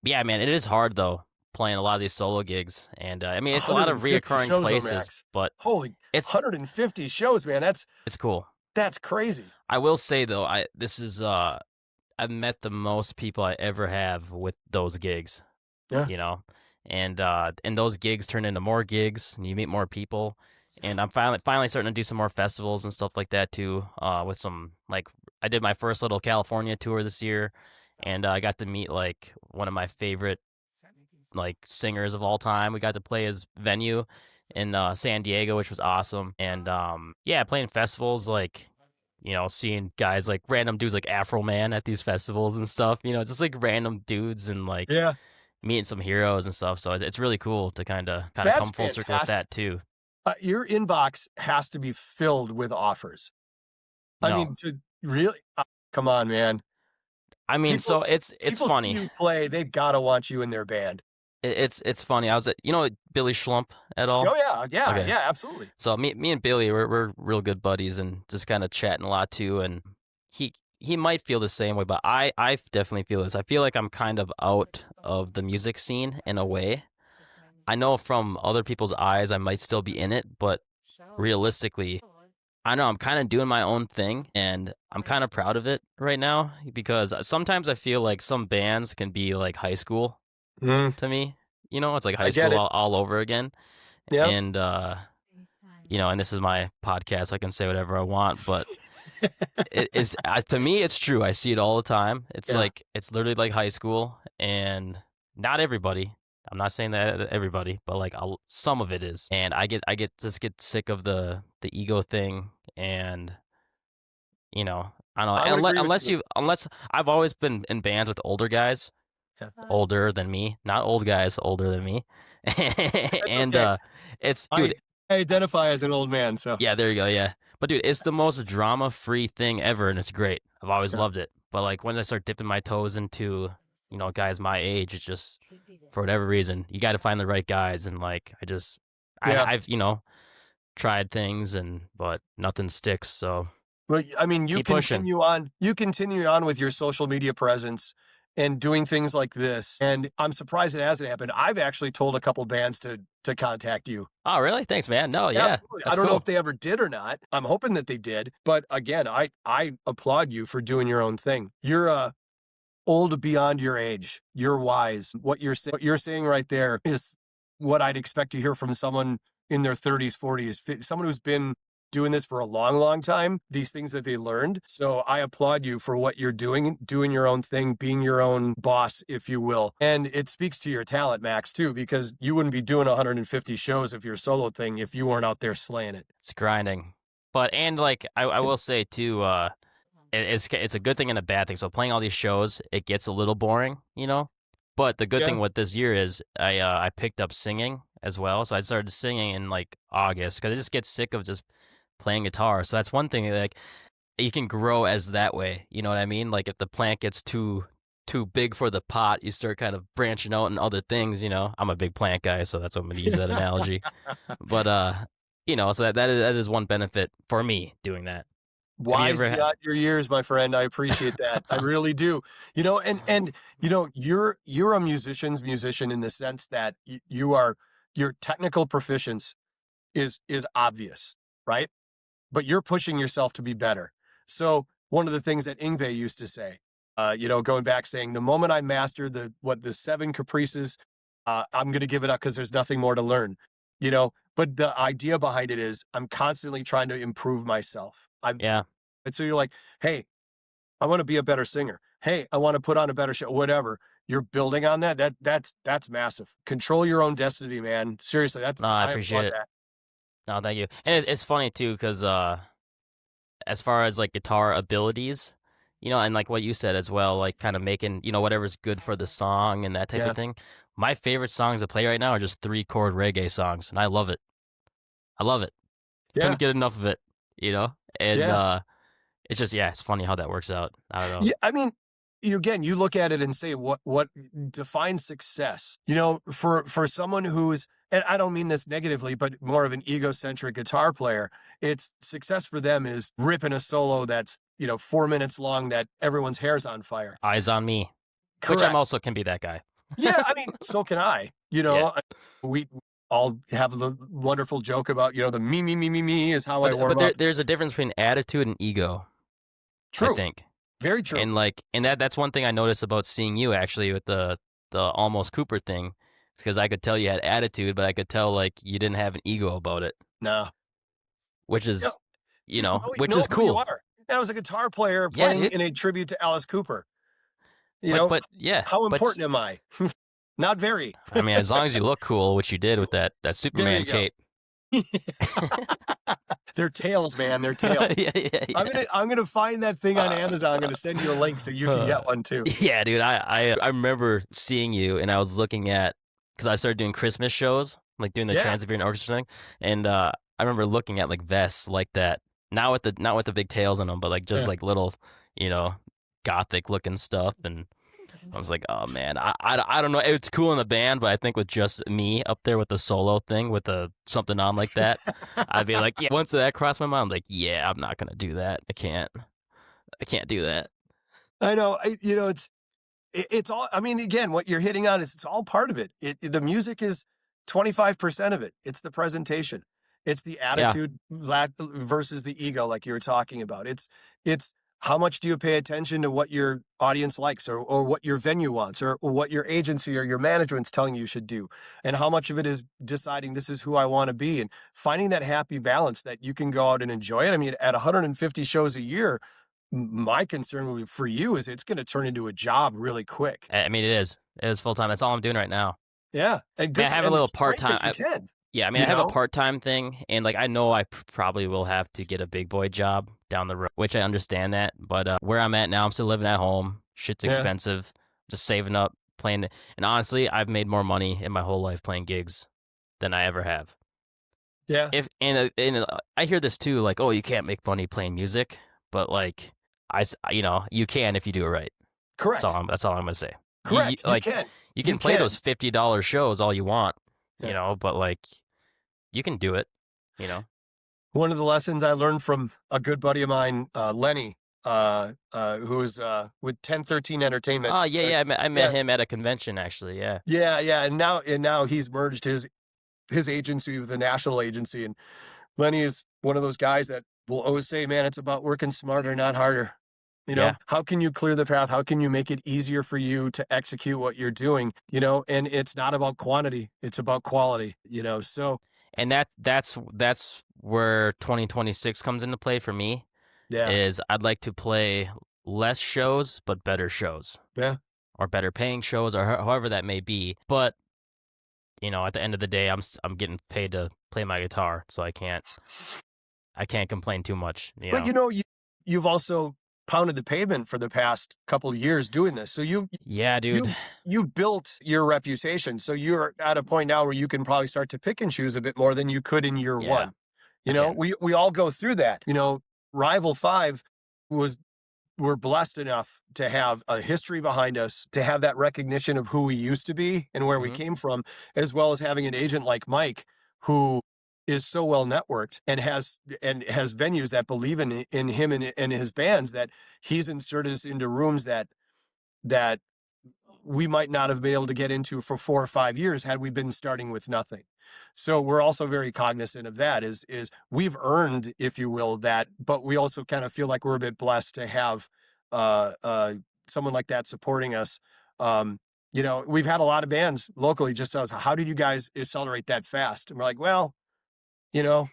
S1: Yeah, man, it is hard, though, playing a lot of these solo gigs, and, I mean, it's a lot of
S2: 150
S1: reoccurring
S2: shows though,
S1: places,
S2: Max.
S1: but
S2: Holy
S1: it's
S2: 150 shows, man.
S1: it's cool.
S2: That's crazy.
S1: I will say, though, I've met the most people I ever have with those gigs,
S2: Yeah.
S1: you know? And those gigs turn into more gigs, and you meet more people, and I'm finally starting to do some more festivals and stuff like that too, with some like, I did my first little California tour this year, and I got to meet, like, one of my favorite, like, singers of all time. We got to play his venue in, San Diego, which was awesome, and, yeah, playing festivals, like, seeing guys, like, random dudes like Afro Man at these festivals and stuff, just, like, random dudes and, like,
S2: Yeah.
S1: meeting some heroes and stuff, so it's really cool to kinda
S2: That's
S1: come full circle with
S2: fantastic.
S1: that too.
S2: Your inbox has to be filled with offers. I
S1: No.
S2: mean, to really, come on, man.
S1: I mean,
S2: People
S1: so it's
S2: people see
S1: funny.
S2: you play, they've gotta want you in their band.
S1: It's funny, I was at Billy Schlump at
S2: Oh,
S1: all?
S2: yeah, yeah,
S1: Okay.
S2: yeah, absolutely.
S1: So me and Billy, we're real good buddies and just kinda chatting a lot too, and he might feel the same way, but I definitely feel this. I feel like I'm kind of out of the music scene in a way. I know from other people's eyes I might still be in it, but realistically, I know I'm kinda doing my own thing, and I'm kinda proud of it right now because sometimes I feel like some bands can be like high school
S2: Mm,
S1: to me, it's like high
S2: I get
S1: school
S2: it.
S1: all over again,
S2: Yep.
S1: and, and this is my podcast, so I can say whatever I want, but it is to me, it's true, I see it all the time. It's
S2: Yeah.
S1: like it's literally like high school, and not everybody. I'm not saying that everybody, but, like, some of it is, and I get sick of the ego thing, and, I don't know,
S2: I would agree with you.
S1: unless I've always been in bands with older guys,
S2: Yeah.
S1: older than me, not old guys, older than me,
S2: That's
S1: and,
S2: okay.
S1: it's
S2: I
S1: dude.
S2: identify as an old man, so
S1: Yeah, there you go, yeah. But dude, it's the most drama-free thing ever, and it's great. I've always
S2: yeah.
S1: loved it. But, like, when I start dipping my toes into, guys my age, it's just for whatever reason, you gotta find the right guys, and, like,
S2: Yeah.
S1: I've, tried things but nothing sticks, so
S2: Well, I mean,
S1: keep pushing.
S2: you continue on with your social media presence and doing things like this, and I'm surprised it hasn't happened. I've actually told a couple bands to contact you.
S1: Oh, really? Thanks, man. No, yeah,
S2: Absolutely. I
S1: that's
S2: don't know if
S1: cool.
S2: they ever did or not. I'm hoping that they did, but again, I applaud you for doing your own thing. You're, old beyond your age. You're wise. What you're saying right there is what I'd expect to hear from someone in their 30s, 40s, someone who's been doing this for a long, long time, these things that they learned. So I applaud you for what you're doing your own thing, being your own boss, if you will. And it speaks to your talent, Max, too, because you wouldn't be doing 150 shows of your solo thing if you weren't out there slaying it.
S1: It's grinding. But and, like, I will say too, it's a good thing and a bad thing. So playing all these shows, it gets a little boring, But the good
S2: Yeah.
S1: thing with this year is I picked up singing as well. So I started singing in, like, August because I just get sick of just playing guitar. So that's one thing, like, you can grow as that way. You know what I mean? Like, if the plant gets too big for the pot, you start kind of branching out in other things. I'm a big plant guy, so that's what I'm gonna use that analogy. But so that is one benefit for me doing that. Have you
S2: Wise
S1: ever
S2: beyond your years, my friend. I appreciate that. I really do. You're a musician's musician in the sense that you are your technical proficiency is obvious, right? But you're pushing yourself to be better. So one of the things that Ingve used to say, going back saying, the moment I master the seven caprices, I'm going to give it up because there's nothing more to learn, but the idea behind it is I'm constantly trying to improve myself.
S1: Yeah.
S2: And so you're like, hey, I want to be a better singer. Hey, I want to put on a better show, whatever. You're building on that. That's massive. Control your own destiny, man. Seriously,
S1: No, I
S2: I
S1: appreciate
S2: applaud
S1: it.
S2: that.
S1: No, thank you. And it's funny too, because as far as, like, guitar abilities, and, like, what you said as well, like, kind of making, whatever's good for the song and that type of
S2: Yeah.
S1: thing. My favorite songs to play right now are just 3-chord reggae songs, and I love it. I love it.
S2: Yeah.
S1: Couldn't get enough of it, you know? And,
S2: Yeah.
S1: it's just, yeah, it's funny how that works out. I don't know.
S2: Yeah. I mean, you look at it and say what defines success. For someone who's and I don't mean this negatively, but more of an egocentric guitar player, it's success for them is ripping a solo that's, 4 minutes long that everyone's hair's on fire.
S1: Eyes on me, which I'm
S2: Correct.
S1: also can be that guy.
S2: Yeah, I mean, so can I.
S1: Yeah.
S2: We all have the wonderful joke about, the me is how I
S1: But
S2: warm up.
S1: there's a difference between attitude and ego, I
S2: True.
S1: think.
S2: Very true.
S1: And that's one thing I noticed about seeing you actually with the almost Cooper thing. It's because I could tell you had attitude, but I could tell like you didn't have an ego about it,
S2: No.
S1: which
S2: You know,
S1: is which
S2: know
S1: is
S2: who you
S1: cool.
S2: are. I was a guitar player
S1: Yeah,
S2: playing
S1: dude.
S2: in a tribute to Alice Cooper. You know,
S1: But yeah,
S2: how
S1: but
S2: important am I? Not very.
S1: I mean, as long as you look cool, which you did with that
S2: There
S1: Superman
S2: you go.
S1: cape.
S2: They're tails, man. They're tails.
S1: Yeah.
S2: I'm gonna find that thing on Amazon. I'm gonna send you a link so you can get one too.
S1: Yeah, dude. I remember seeing you, and I was looking at because I started doing Christmas shows, like doing the
S2: Yeah.
S1: Trans-Siberian Orchestra thing, and I remember looking at like vests like that, not with the big tails on them, but like just
S2: Yeah.
S1: like little, gothic looking stuff, and I was like, oh man, I don't know. It's cool in the band, but I think with just me up there with the solo thing with something on like that, I'd be like, yeah. Once that crossed my mind, I'm like, yeah, I'm not gonna do that. I can't do that.
S2: I know. It's all. I mean, again, what you're hitting on is it's all part of it. The music is 25% of it. It's the presentation. It's the
S1: Yeah,
S2: attitude versus the ego, like you were talking about. It's how much do you pay attention to what your audience likes, or what your venue wants, or what your agency or your management's telling you should do, and how much of it is deciding this is who I want to be, and finding that happy balance that you can go out and enjoy it. I mean, at 150 shows a year, my concern for you is it's going to turn into a job really quick.
S1: I mean, it is. It is full time. That's all I'm doing right now.
S2: Yeah, and
S1: I mean,
S2: good,
S1: I have a
S2: and
S1: little
S2: it's
S1: part
S2: great that
S1: time.
S2: you can.
S1: Yeah, I mean,
S2: You
S1: I have a
S2: know,
S1: part-time thing, and like I know I probably will have to get a big boy job down the road, which I understand that. But where I'm at now, I'm still living at home. Shit's
S2: yeah,
S1: expensive. Just saving up, playing. And honestly, I've made more money in my whole life playing gigs than I ever have.
S2: yeah,
S1: I hear this too, like, oh, you can't make money playing music, but like you can if you do it right.
S2: correct,
S1: That's all I'm gonna say.
S2: correct. You
S1: Like
S2: can,
S1: you
S2: you
S1: can play
S2: can.
S1: those $50 shows all you want,
S2: Yeah.
S1: but like you can do it, you know.
S2: One of the lessons I learned from a good buddy of mine, Lenny, who's with 1013 Entertainment.
S1: Oh yeah, yeah. I met
S2: Yeah,
S1: him at a convention actually. Yeah,
S2: yeah, and now he's merged his agency with a national agency, and Lenny is one of those guys that will always say, "Man, it's about working smarter, not harder."
S1: yeah.
S2: How can you clear the path? How can you make it easier for you to execute what you're doing? And it's not about quantity; it's about quality. So
S1: And that's where 2026 comes into play for me.
S2: yeah,
S1: Is I'd like to play less shows but better shows
S2: yeah.
S1: or better paying shows or however that may be. But at the end of the day, I'm getting paid to play my guitar, so I can't complain too much.
S2: But you've also pounded the pavement for the past couple of years doing this. So
S1: Yeah, dude.
S2: you built your reputation. So you're at a point now where you can probably start to pick and choose a bit more than you could in year
S1: Yeah,
S2: one.
S1: I can.
S2: We all go through that. Rival Five was we're blessed enough to have a history behind us, to have that recognition of who we used to be and where we
S1: Hmm.
S2: came from, as well as having an agent like Mike who is so well networked and has venues that believe in him and his bands, that he's inserted us into rooms that we might not have been able to get into for 4 or 5 years had we been starting with nothing. So we're also very cognizant of that is we've earned, if you will, that, but we also kind of feel like we're a bit blessed to have uh, uh, someone like that supporting us. We've had a lot of bands locally just tell us, how did you guys accelerate that fast? And we're like, well, you know,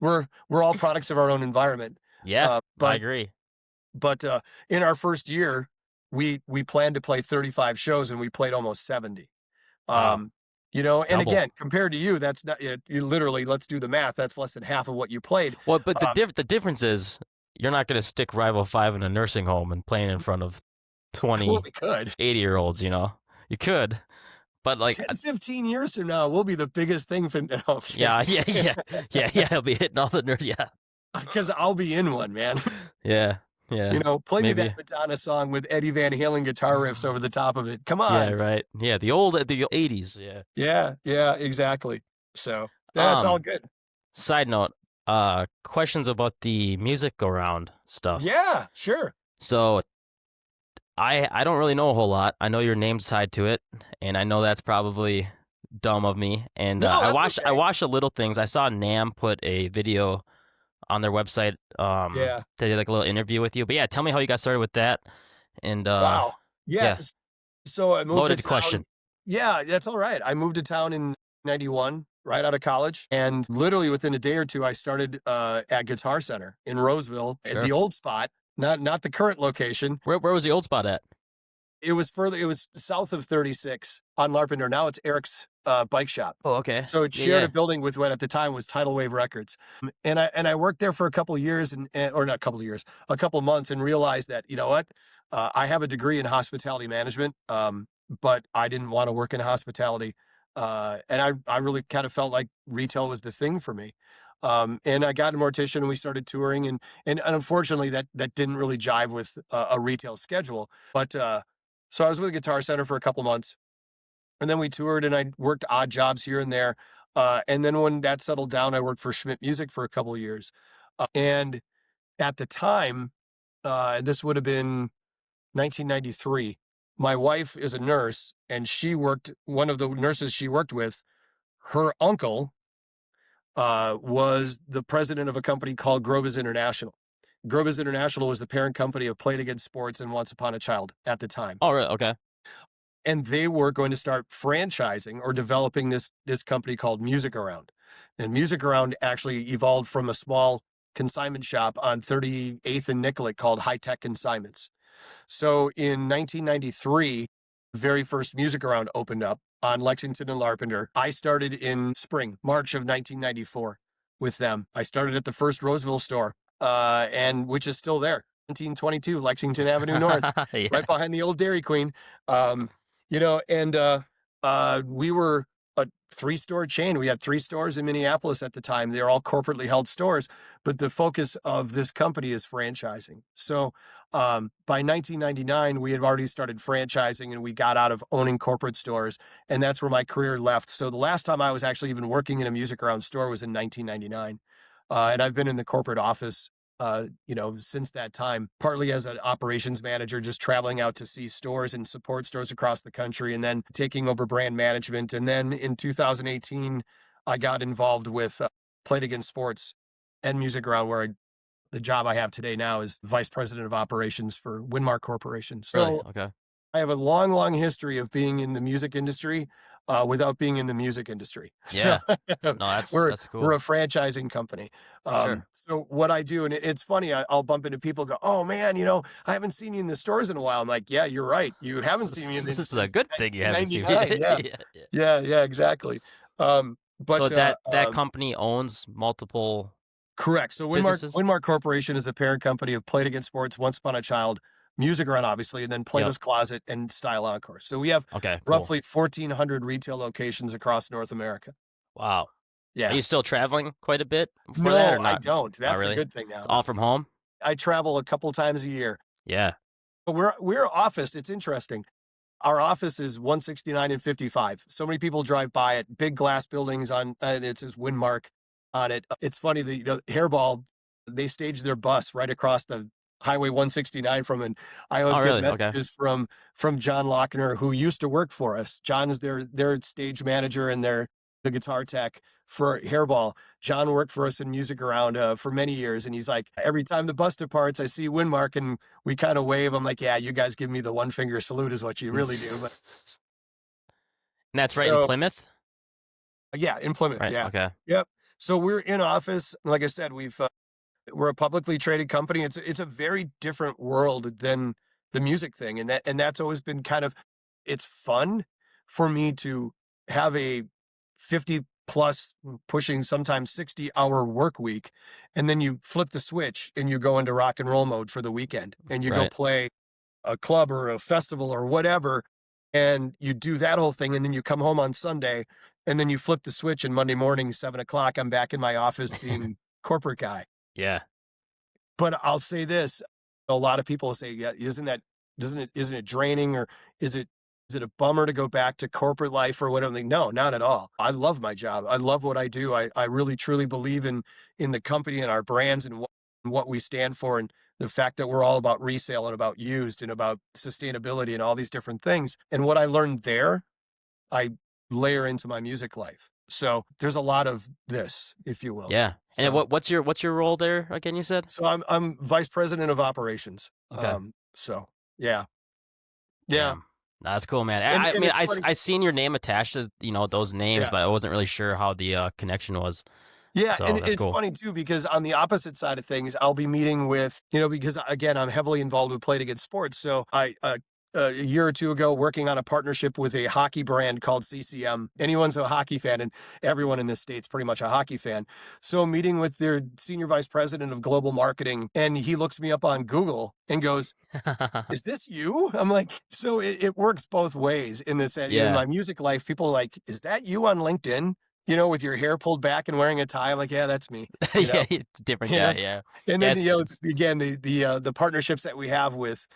S2: we're all products of our own environment.
S1: Yeah, I
S2: But
S1: agree.
S2: but in our first year, we planned to play 35 shows and we played almost 70.
S1: Wow,
S2: Um, and
S1: double.
S2: again, compared to you, that's not, you literally, let's do the math. That's less than half of what you played.
S1: Well, but
S2: Um,
S1: the difference is you're not gonna stick Rival Five in a nursing home and playing in front of
S2: well,
S1: 20,
S2: we could.
S1: 80-year-olds. You could, but like,
S2: 10, 15 years from now, we'll be the biggest thing for,
S1: yeah, yeah. He'll be hitting all the nerds. Yeah,
S2: because I'll be in one, man.
S1: yeah. Yeah,
S2: Play me that
S1: maybe.
S2: Madonna song with Eddie Van Halen guitar riffs over the top of it. Come
S1: Yeah,
S2: on.
S1: right. Yeah, the 80s, yeah.
S2: Yeah, yeah, exactly. So, yeah, it's all
S1: Um,
S2: good.
S1: Side note, questions about the music around stuff.
S2: Yeah, sure.
S1: So I don't really know a whole lot. I know your name's tied to it, and I know that's probably dumb of me. And
S2: No,
S1: I
S2: that's
S1: watched
S2: okay.
S1: the little things. I saw Nam put a video on their website.
S2: Yeah.
S1: They did like a little interview with you. But yeah, tell me how you got started with that. And
S2: Wow. Yeah.
S1: yeah,
S2: So I moved to
S1: loaded
S2: town.
S1: question.
S2: Yeah, that's all right. I moved to town in 91, right out of college. And literally within a day or two, I started at Guitar Center in Roseville at
S1: Sure.
S2: the old spot, not the current location.
S1: Where was the old spot at?
S2: It was south of 36 on Larpenteur. Now it's Eric's bike shop.
S1: Oh, okay.
S2: So it
S1: Yeah,
S2: shared a
S1: yeah.
S2: building with what at the time was Tidal Wave Records. And I worked there for a couple of years or not a couple of years, a couple of months and realized that, you know what? I have a degree in hospitality management, but I didn't want to work in hospitality. And I really kind of felt like retail was the thing for me. And I got a mortician and we started touring and unfortunately that didn't really jive with a retail schedule. But so I was with Guitar Center for a couple months and then we toured and I worked odd jobs here and there. And then when that settled down, I worked for Schmidt Music for a couple of years. And at the time, this would have been 1993. My wife is a nurse and one of the nurses she worked with, her uncle was the president of a company called Groves International. Groves International was the parent company of Played Against Sports and Once Upon a Child at the time.
S1: Oh, really? Okay.
S2: And they were going to start franchising or developing this company called Music Around. And Music Around actually evolved from a small consignment shop on 38th and Nicollet called High Tech Consignments. So in 1993, the very first Music Around opened up on Lexington and Larpenteur. I started in March of 1994 with them. I started at the first Roseville store, and which is still there, 1922 Lexington Avenue North,
S1: Yeah.
S2: right behind the old Dairy Queen. Um, we were a three-store chain. We had three stores in Minneapolis at the time. They're all corporately held stores, but the focus of this company is franchising. So by 1999, we had already started franchising and we got out of owning corporate stores. And that's where my career left. So the last time I was actually even working in a Music Around store was in 1999. And I've been in the corporate office since that time, partly as an operations manager, just traveling out to see stores and support stores across the country, and then taking over brand management. And then in 2018, I got involved with Played Against Sports and Music Around, the job I have today now is vice president of operations for Winmark Corporation.
S1: Really?
S2: So
S1: Okay.
S2: I have a long, long history of being in the music industry without being in the music industry. So
S1: Yeah. No, that's
S2: we're
S1: cool.
S2: a franchising company.
S1: Sure.
S2: So what I do, and it's funny, I'll bump into people who go, "Oh man, I haven't seen you in the stores in a while." I'm like, "Yeah, you're right. You haven't seen me in
S1: This
S2: the
S1: is a
S2: since
S1: good thing you haven't seen me.
S2: 1999." Yeah,
S1: Yeah, yeah.
S2: yeah, exactly.
S1: So
S2: But
S1: that company owns multiple
S2: Correct. So
S1: businesses?
S2: Winmark Corporation is the parent company of Played Against Sports, Once Upon a Child, Music Around, obviously, and then
S1: Yep.
S2: Plato's Closet and Style Encore. So we have
S1: Okay, cool.
S2: roughly 1,400 retail locations across North America.
S1: Wow. Are
S2: Yeah.
S1: you still traveling quite a bit for that or
S2: No, I
S1: not?
S2: don't.
S1: Not
S2: That's the
S1: really?
S2: good thing
S1: It's
S2: now.
S1: all from home?
S2: I travel a couple times a year.
S1: Yeah.
S2: But we're office. It's interesting. Our office is 169 and 55. So many people drive by it, big glass buildings and it says Winmark on it. It's funny that, Hairball, they staged their bus right across the Highway 169 from, and I always
S1: Oh,
S2: get
S1: really? Okay.
S2: messages from John Lochner, who used to work for us. John's their stage manager and the guitar tech for Hairball. John worked for us in Music Around for many years, and he's like, every time the bus departs, I see Winmark, and we kind of wave. I'm like, yeah, you guys give me the one finger salute is what you really do. But
S1: And that's right in
S2: so
S1: Plymouth?
S2: yeah, in Plymouth,
S1: Right,
S2: yeah,
S1: okay.
S2: yep. So we're in office. Like I said, we're a publicly traded company. It's a very different world than the music thing, and that's always been kind of it's fun for me to have a 50 plus pushing sometimes 60-hour work week, and then you flip the switch and you go into rock and roll mode for the weekend, and you go
S1: Right.
S2: play a club or a festival or whatever, and you do that whole thing, and then you come home on Sunday, and then you flip the switch, and Monday morning, 7 o'clock, I'm back in my office being corporate guy.
S1: Yeah.
S2: But I'll say this, a lot of people say, yeah, isn't it draining, or is it is it a bummer to go back to corporate life or whatever? Like, no, not at all. I love my job. I love what I do. I really truly believe in the company and our brands and what we stand for, and the fact that we're all about resale and about used and about sustainability and all these different things. And what I learned there, I layer into my music life. So there's a lot of this, if you will.
S1: Yeah. And
S2: So
S1: what's your role there again, you said?
S2: so I'm vice president of operations.
S1: Okay.
S2: So yeah, yeah,
S1: Damn. That's cool, man. I
S2: and
S1: mean,
S2: it's funny.
S1: I seen your name attached to, those names,
S2: Yeah,
S1: but I wasn't really sure how the, connection was.
S2: yeah, and
S1: So that's
S2: it's
S1: cool.
S2: funny too because on the opposite side of things, I'll be meeting with, because again, I'm heavily involved with Play to Get Sports. So a year or two ago, working on a partnership with a hockey brand called CCM. Anyone's a hockey fan, and everyone in this state's pretty much a hockey fan. So meeting with their senior vice president of global marketing, and he looks me up on Google and goes, "Is this you?" I'm like, so it works both ways in this, in
S1: Yeah.
S2: my music life. People are like, "Is that you on LinkedIn? With your hair pulled back and wearing a tie?" I'm like, "Yeah, that's me." You
S1: Yeah,
S2: know,
S1: it's a different
S2: you
S1: guy,
S2: know,
S1: yeah.
S2: and
S1: Yeah,
S2: then
S1: it's
S2: again the partnerships that we have with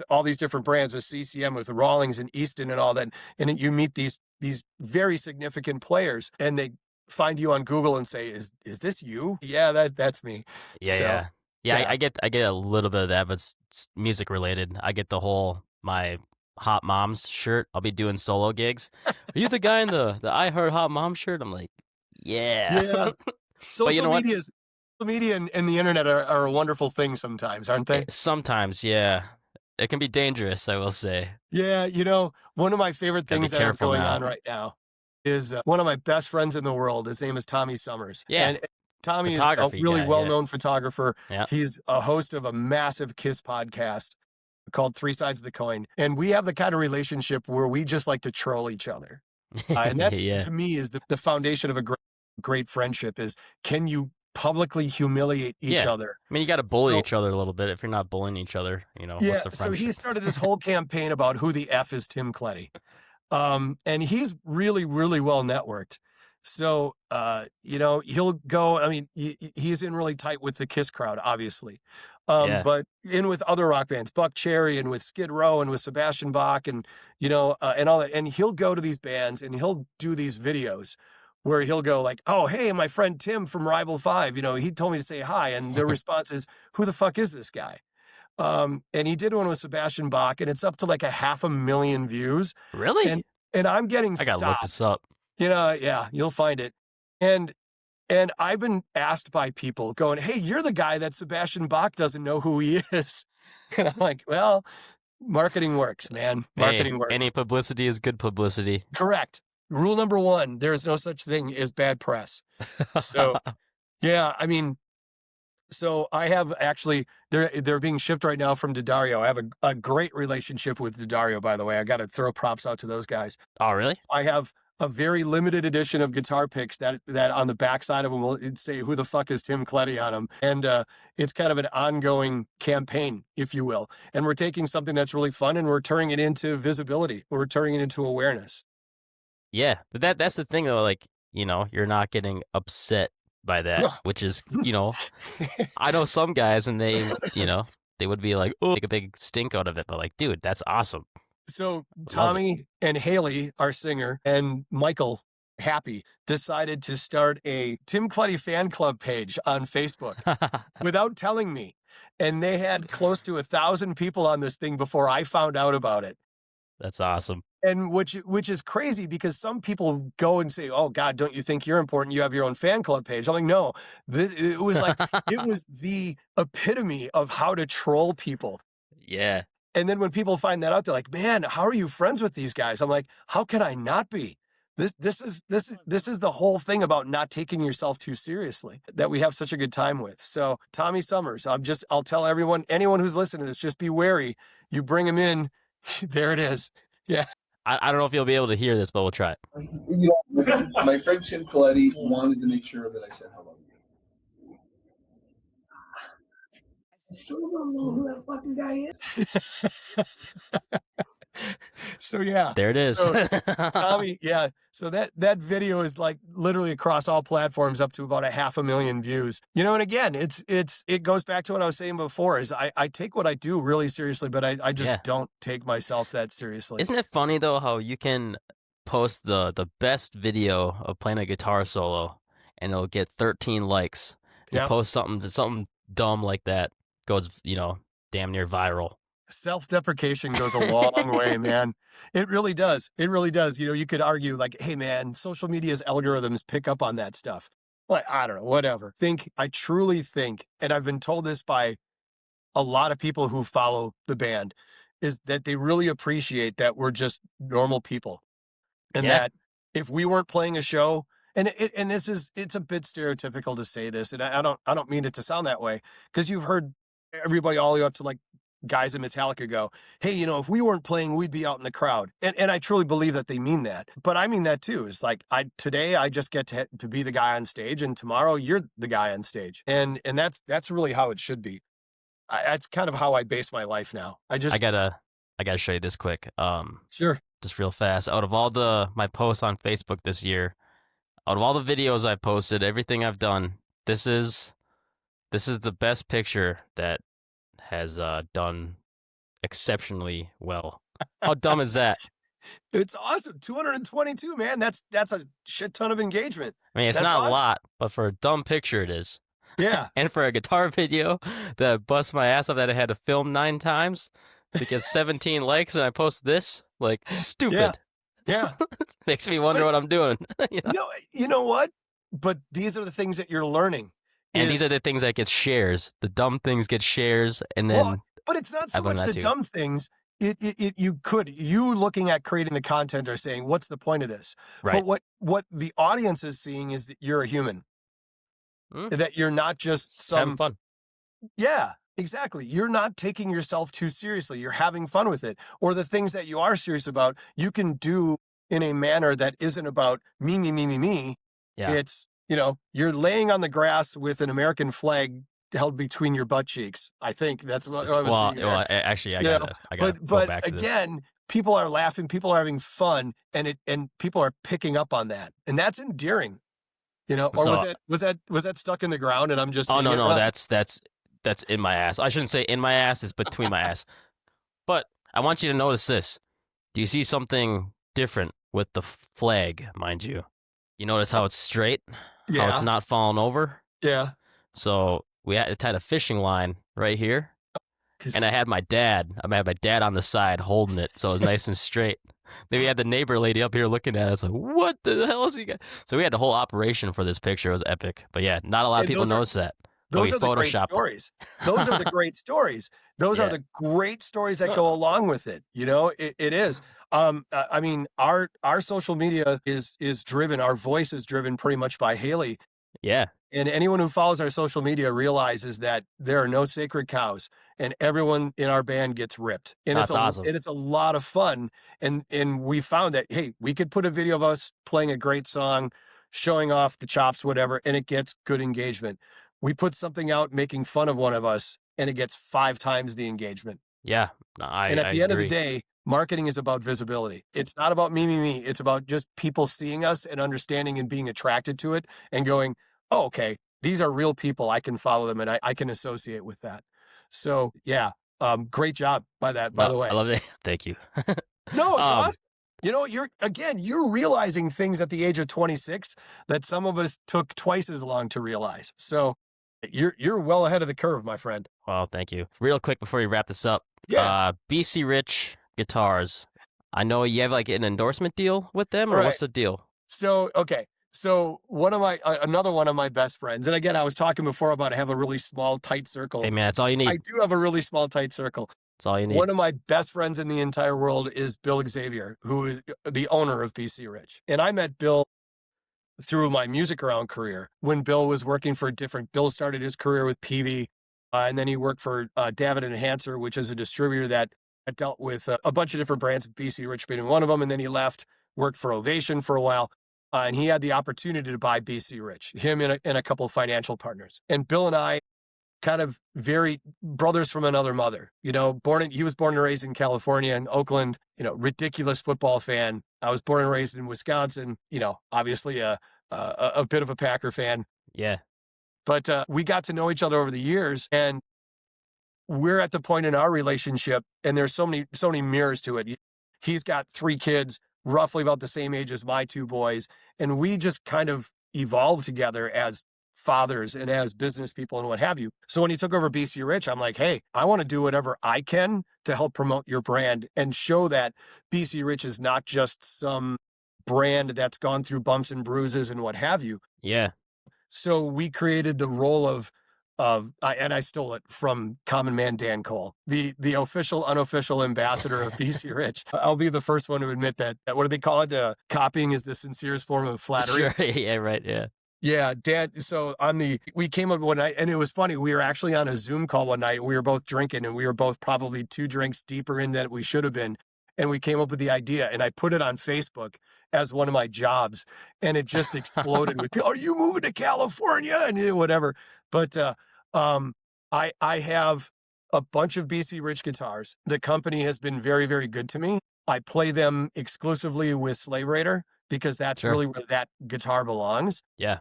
S2: all these different brands, with CCM, with Rawlings and Easton and all that, and then you meet these very significant players, and they find you on Google and say, "Is this you?" Yeah, that's me.
S1: yeah,
S2: So
S1: yeah. Yeah,
S2: yeah.
S1: I get a little bit of that, but it's music related. I get the whole my Hot Moms shirt. I'll be doing solo gigs. Are you the guy in the I Heart Hot Mom shirt? I'm like, yeah.
S2: Yeah.
S1: But you
S2: Social
S1: know what?
S2: media is social media and the internet are a wonderful thing sometimes, aren't they?
S1: Sometimes, yeah. It can be dangerous, I will say.
S2: Yeah, one of my favorite
S1: Gotta be
S2: things that are
S1: careful
S2: going
S1: now.
S2: on right now is, one of my best friends in the world. His name is Tommy Summers,
S1: Yeah,
S2: and Tommy is a
S1: photography
S2: really
S1: guy, yeah.
S2: well-known photographer.
S1: Yeah.
S2: He's a host of a massive KISS podcast called Three Sides of the Coin, and we have the kind of relationship where we just like to troll each other. And that's,
S1: Yeah.
S2: to me, is the foundation of a great friendship is, can you publicly humiliate each
S1: Yeah.
S2: other?
S1: I mean, you gotta bully
S2: So
S1: each other a little bit. If you're not bullying each other, what's
S2: yeah,
S1: the
S2: so he
S1: friendship?
S2: started this whole campaign about who the F is Tim Kletti. And he's really, really well networked. So, he'll go. I mean, he's in really tight with the Kiss crowd, obviously,
S1: Yeah.
S2: but in with other rock bands, Buck Cherry, and with Skid Row, and with Sebastian Bach, and and all that. And he'll go to these bands and he'll do these videos where he'll go like, "Oh, hey, my friend Tim from Rival Five, he told me to say hi," and their response is, "Who the fuck is this guy?" And he did one with Sebastian Bach, and it's up to like a 500,000 views,
S1: Really?
S2: and I'm getting
S1: I gotta look
S2: stopped.
S1: this up.
S2: Yeah, you'll find it. And and I've been asked by people going, "Hey, you're the guy that Sebastian Bach doesn't know who he is." And I'm like, "Well, marketing works, man.
S1: Hey,
S2: Marketing
S1: any
S2: works."
S1: publicity is good publicity.
S2: Correct. Rule number 1, there is no such thing as bad press. So, yeah, I mean, so I have actually, they're being shipped right now from D'Addario. I have a great relationship with D'Addario, by the way. I got to throw props out to those guys.
S1: Oh, really?
S2: I have a very limited edition of guitar picks that on the backside of them will say, "Who the fuck is Tim Kletti" on them, and it's kind of an ongoing campaign, if you will. And we're taking something that's really fun and we're turning it into visibility. We're turning it into awareness.
S1: Yeah, but that's the thing though, like, you're not getting upset by that, which is, I know some guys and they would be like, "Oh," make a big stink out of it, but like, dude, that's awesome.
S2: So
S1: Love it.
S2: Tommy and Haley, our singer, and Michael Happy decided to start a Tim Kletti fan club page on Facebook without telling me. And they had close to 1,000 people on this thing before I found out about it.
S1: That's awesome.
S2: And which is crazy because some people go and say, "Oh God, don't you think you're important? You have your own fan club page." I'm like, "No, it was like it was the epitome of how to troll people."
S1: Yeah.
S2: And then when people find that out, they're like, "Man, how are you friends with these guys?" I'm like, "How can I not be?" This is the whole thing about not taking yourself too seriously that we have such a good time with. So Tommy Summers, I'll tell anyone who's listening to this, just be wary. You bring him in, there it is. Yeah.
S1: I don't know if you'll be able to hear this, but we'll try it.
S3: My friend Tim Kletti wanted to make sure that I said hello to you. I still don't know who that fucking guy is.
S2: So yeah.
S1: There it is.
S2: So Tommy, yeah. So that video is like literally across all platforms up to about 500,000 views. You know, and again, it goes back to what I was saying before, is I take what I do really seriously, but I just
S1: Yeah.
S2: don't take myself that seriously.
S1: Isn't it funny though how you can post the best video of playing a guitar solo and it'll get 13 likes. You
S2: Yeah.
S1: post something dumb like that, goes, damn near viral.
S2: Self-deprecation goes a long way, man. It really does. It really does. You know, you could argue like, hey man, social media's algorithms pick up on that stuff. Like, I don't know, whatever. I truly think, and I've been told this by a lot of people who follow the band, is that they really appreciate that we're just normal people. And
S1: Yeah.
S2: that if we weren't playing a show, and it's a bit stereotypical to say this, and I don't mean it to sound that way, because you've heard everybody all the way up to like guys in Metallica go, hey, you know, if we weren't playing, we'd be out in the crowd. And I truly believe that they mean that. But I mean that too. It's like today I just get to be the guy on stage, and tomorrow you're the guy on stage. And that's really how it should be. That's kind of how I base my life now. I
S1: gotta show you this quick.
S2: Sure.
S1: Just real fast. Out of all my posts on Facebook this year, out of all the videos I posted, everything I've done, this is the best picture that has done exceptionally well. How dumb is that?
S2: It's awesome. 222, man. That's a shit ton of engagement.
S1: I mean, it's
S2: That's
S1: not
S2: awesome.
S1: a lot, but for a dumb picture, it is.
S2: Yeah.
S1: And for a guitar video that busts my ass up that I had to film 9 times to get 17 likes, and I post this, like, stupid.
S2: Yeah.
S1: Makes me wonder what I'm doing.
S2: You know what? But these are the things that you're learning.
S1: And these are the things that get shares. The dumb things get shares, and then
S2: Well, but it's not so
S1: I learned
S2: much
S1: that
S2: the
S1: too.
S2: dumb things. You looking at creating the content are saying, what's the point of this?
S1: Right.
S2: But what the audience is seeing is that you're a human. That you're not just
S1: having fun.
S2: Yeah, exactly. You're not taking yourself too seriously. You're having fun with it. Or the things that you are serious about, you can do in a manner that isn't about me, me, me, me, me.
S1: Yeah.
S2: It's, you know, you're laying on the grass with an American flag held between your butt cheeks. I think that's what I was thinking there.
S1: Well, actually, I gotta go back to this.
S2: Again, people are laughing, people are having fun, and people are picking up on that, and that's endearing. You know, or
S1: So-
S2: was that stuck in the ground, and I'm just
S1: Oh
S2: seeing
S1: no,
S2: it?
S1: no,
S2: Well,
S1: that's in my ass. I shouldn't say in my ass. It's between my ass. But I want you to notice this. Do you see something different with the flag, mind you? You notice how it's straight? How it's not falling over?
S2: Yeah.
S1: So we had tied a fishing line right here,
S2: 'Cause-
S1: and I had my dad on the side holding it, so it was nice and straight. Then we had the neighbor lady up here looking at us like, what the hell is he got? So we had the whole operation for this picture. It was epic. But yeah, not a lot of
S2: And
S1: people
S2: those are-
S1: notice that.
S2: Those
S1: we
S2: are the great
S1: Photoshopped it.
S2: stories. Those are the great stories. Those are
S1: Yeah.
S2: the great stories that go along with it. You know, it is. I mean, our social media is driven. Our voice is driven pretty much by Haley.
S1: Yeah.
S2: And anyone who follows our social media realizes that there are no sacred cows, and everyone in our band gets ripped. And
S1: That's awesome.
S2: And it's a lot of fun. And we found that, hey, we could put a video of us playing a great song, showing off the chops, whatever, and it gets good engagement. We put something out making fun of one of us, and it gets 5 times the engagement.
S1: Yeah.
S2: And at the end of the day, marketing is about visibility. It's not about me, me, me. It's about just people seeing us and understanding and being attracted to it and going, oh, okay, these are real people. I can follow them, and I can associate with that. So yeah, great job by the way.
S1: I love it. Thank you.
S2: No, it's awesome. You know, you're realizing things at the age of 26 that some of us took twice as long to realize. So you're well ahead of the curve, my friend.
S1: Well, thank you. Real quick before we wrap this up.
S2: Yeah.
S1: BC Rich Guitars. I know you have like an endorsement deal with them, or
S2: Right.
S1: what's the deal?
S2: So, okay. So another one of my best friends, and again, I was talking before about I have a really small, tight circle.
S1: Hey man, that's all you need.
S2: I do have a really small, tight circle.
S1: That's all you need.
S2: One of my best friends in the entire world is Bill Xavier, who is the owner of BC Rich. And I met Bill through my music around career when Bill was working for Bill started his career with PV, and then he worked for David and Hanser, which is a distributor that dealt with a bunch of different brands, BC Rich being one of them. And then he left, worked for Ovation for a while. And he had the opportunity to buy BC Rich, him and a couple of financial partners. And Bill and I kind of very brothers from another mother. You know, he was born and raised in California in Oakland. You know, ridiculous football fan. I was born and raised in Wisconsin. You know, obviously a bit of a Packer fan.
S1: Yeah.
S2: But we got to know each other over the years, and we're at the point in our relationship, and there's so many mirrors to it. He's got 3 kids, roughly about the same age as my 2 boys, and we just kind of evolved together as fathers and as business people and what have you. So when he took over BC Rich, I'm like, hey, I want to do whatever I can to help promote your brand and show that BC Rich is not just some brand that's gone through bumps and bruises and what have you.
S1: Yeah.
S2: So we created the role of and I stole it from Common Man Dan Cole, the official, unofficial ambassador of BC Rich. I'll be the first one to admit that what do they call it? Copying is the sincerest form of flattery.
S1: Sure. Yeah, right. Yeah.
S2: Yeah, Dan. So we came up one night, and it was funny. We were actually on a Zoom call one night. We were both drinking, and we were both probably 2 drinks deeper in than we should have been. And we came up with the idea, and I put it on Facebook as one of my jobs, and it just exploded with, "Are you moving to California?" and whatever. But I have a bunch of BC Rich guitars. The company has been very, very good to me. I play them exclusively with Slave Raider because that's
S1: Sure.
S2: really where that guitar belongs.
S1: Yeah.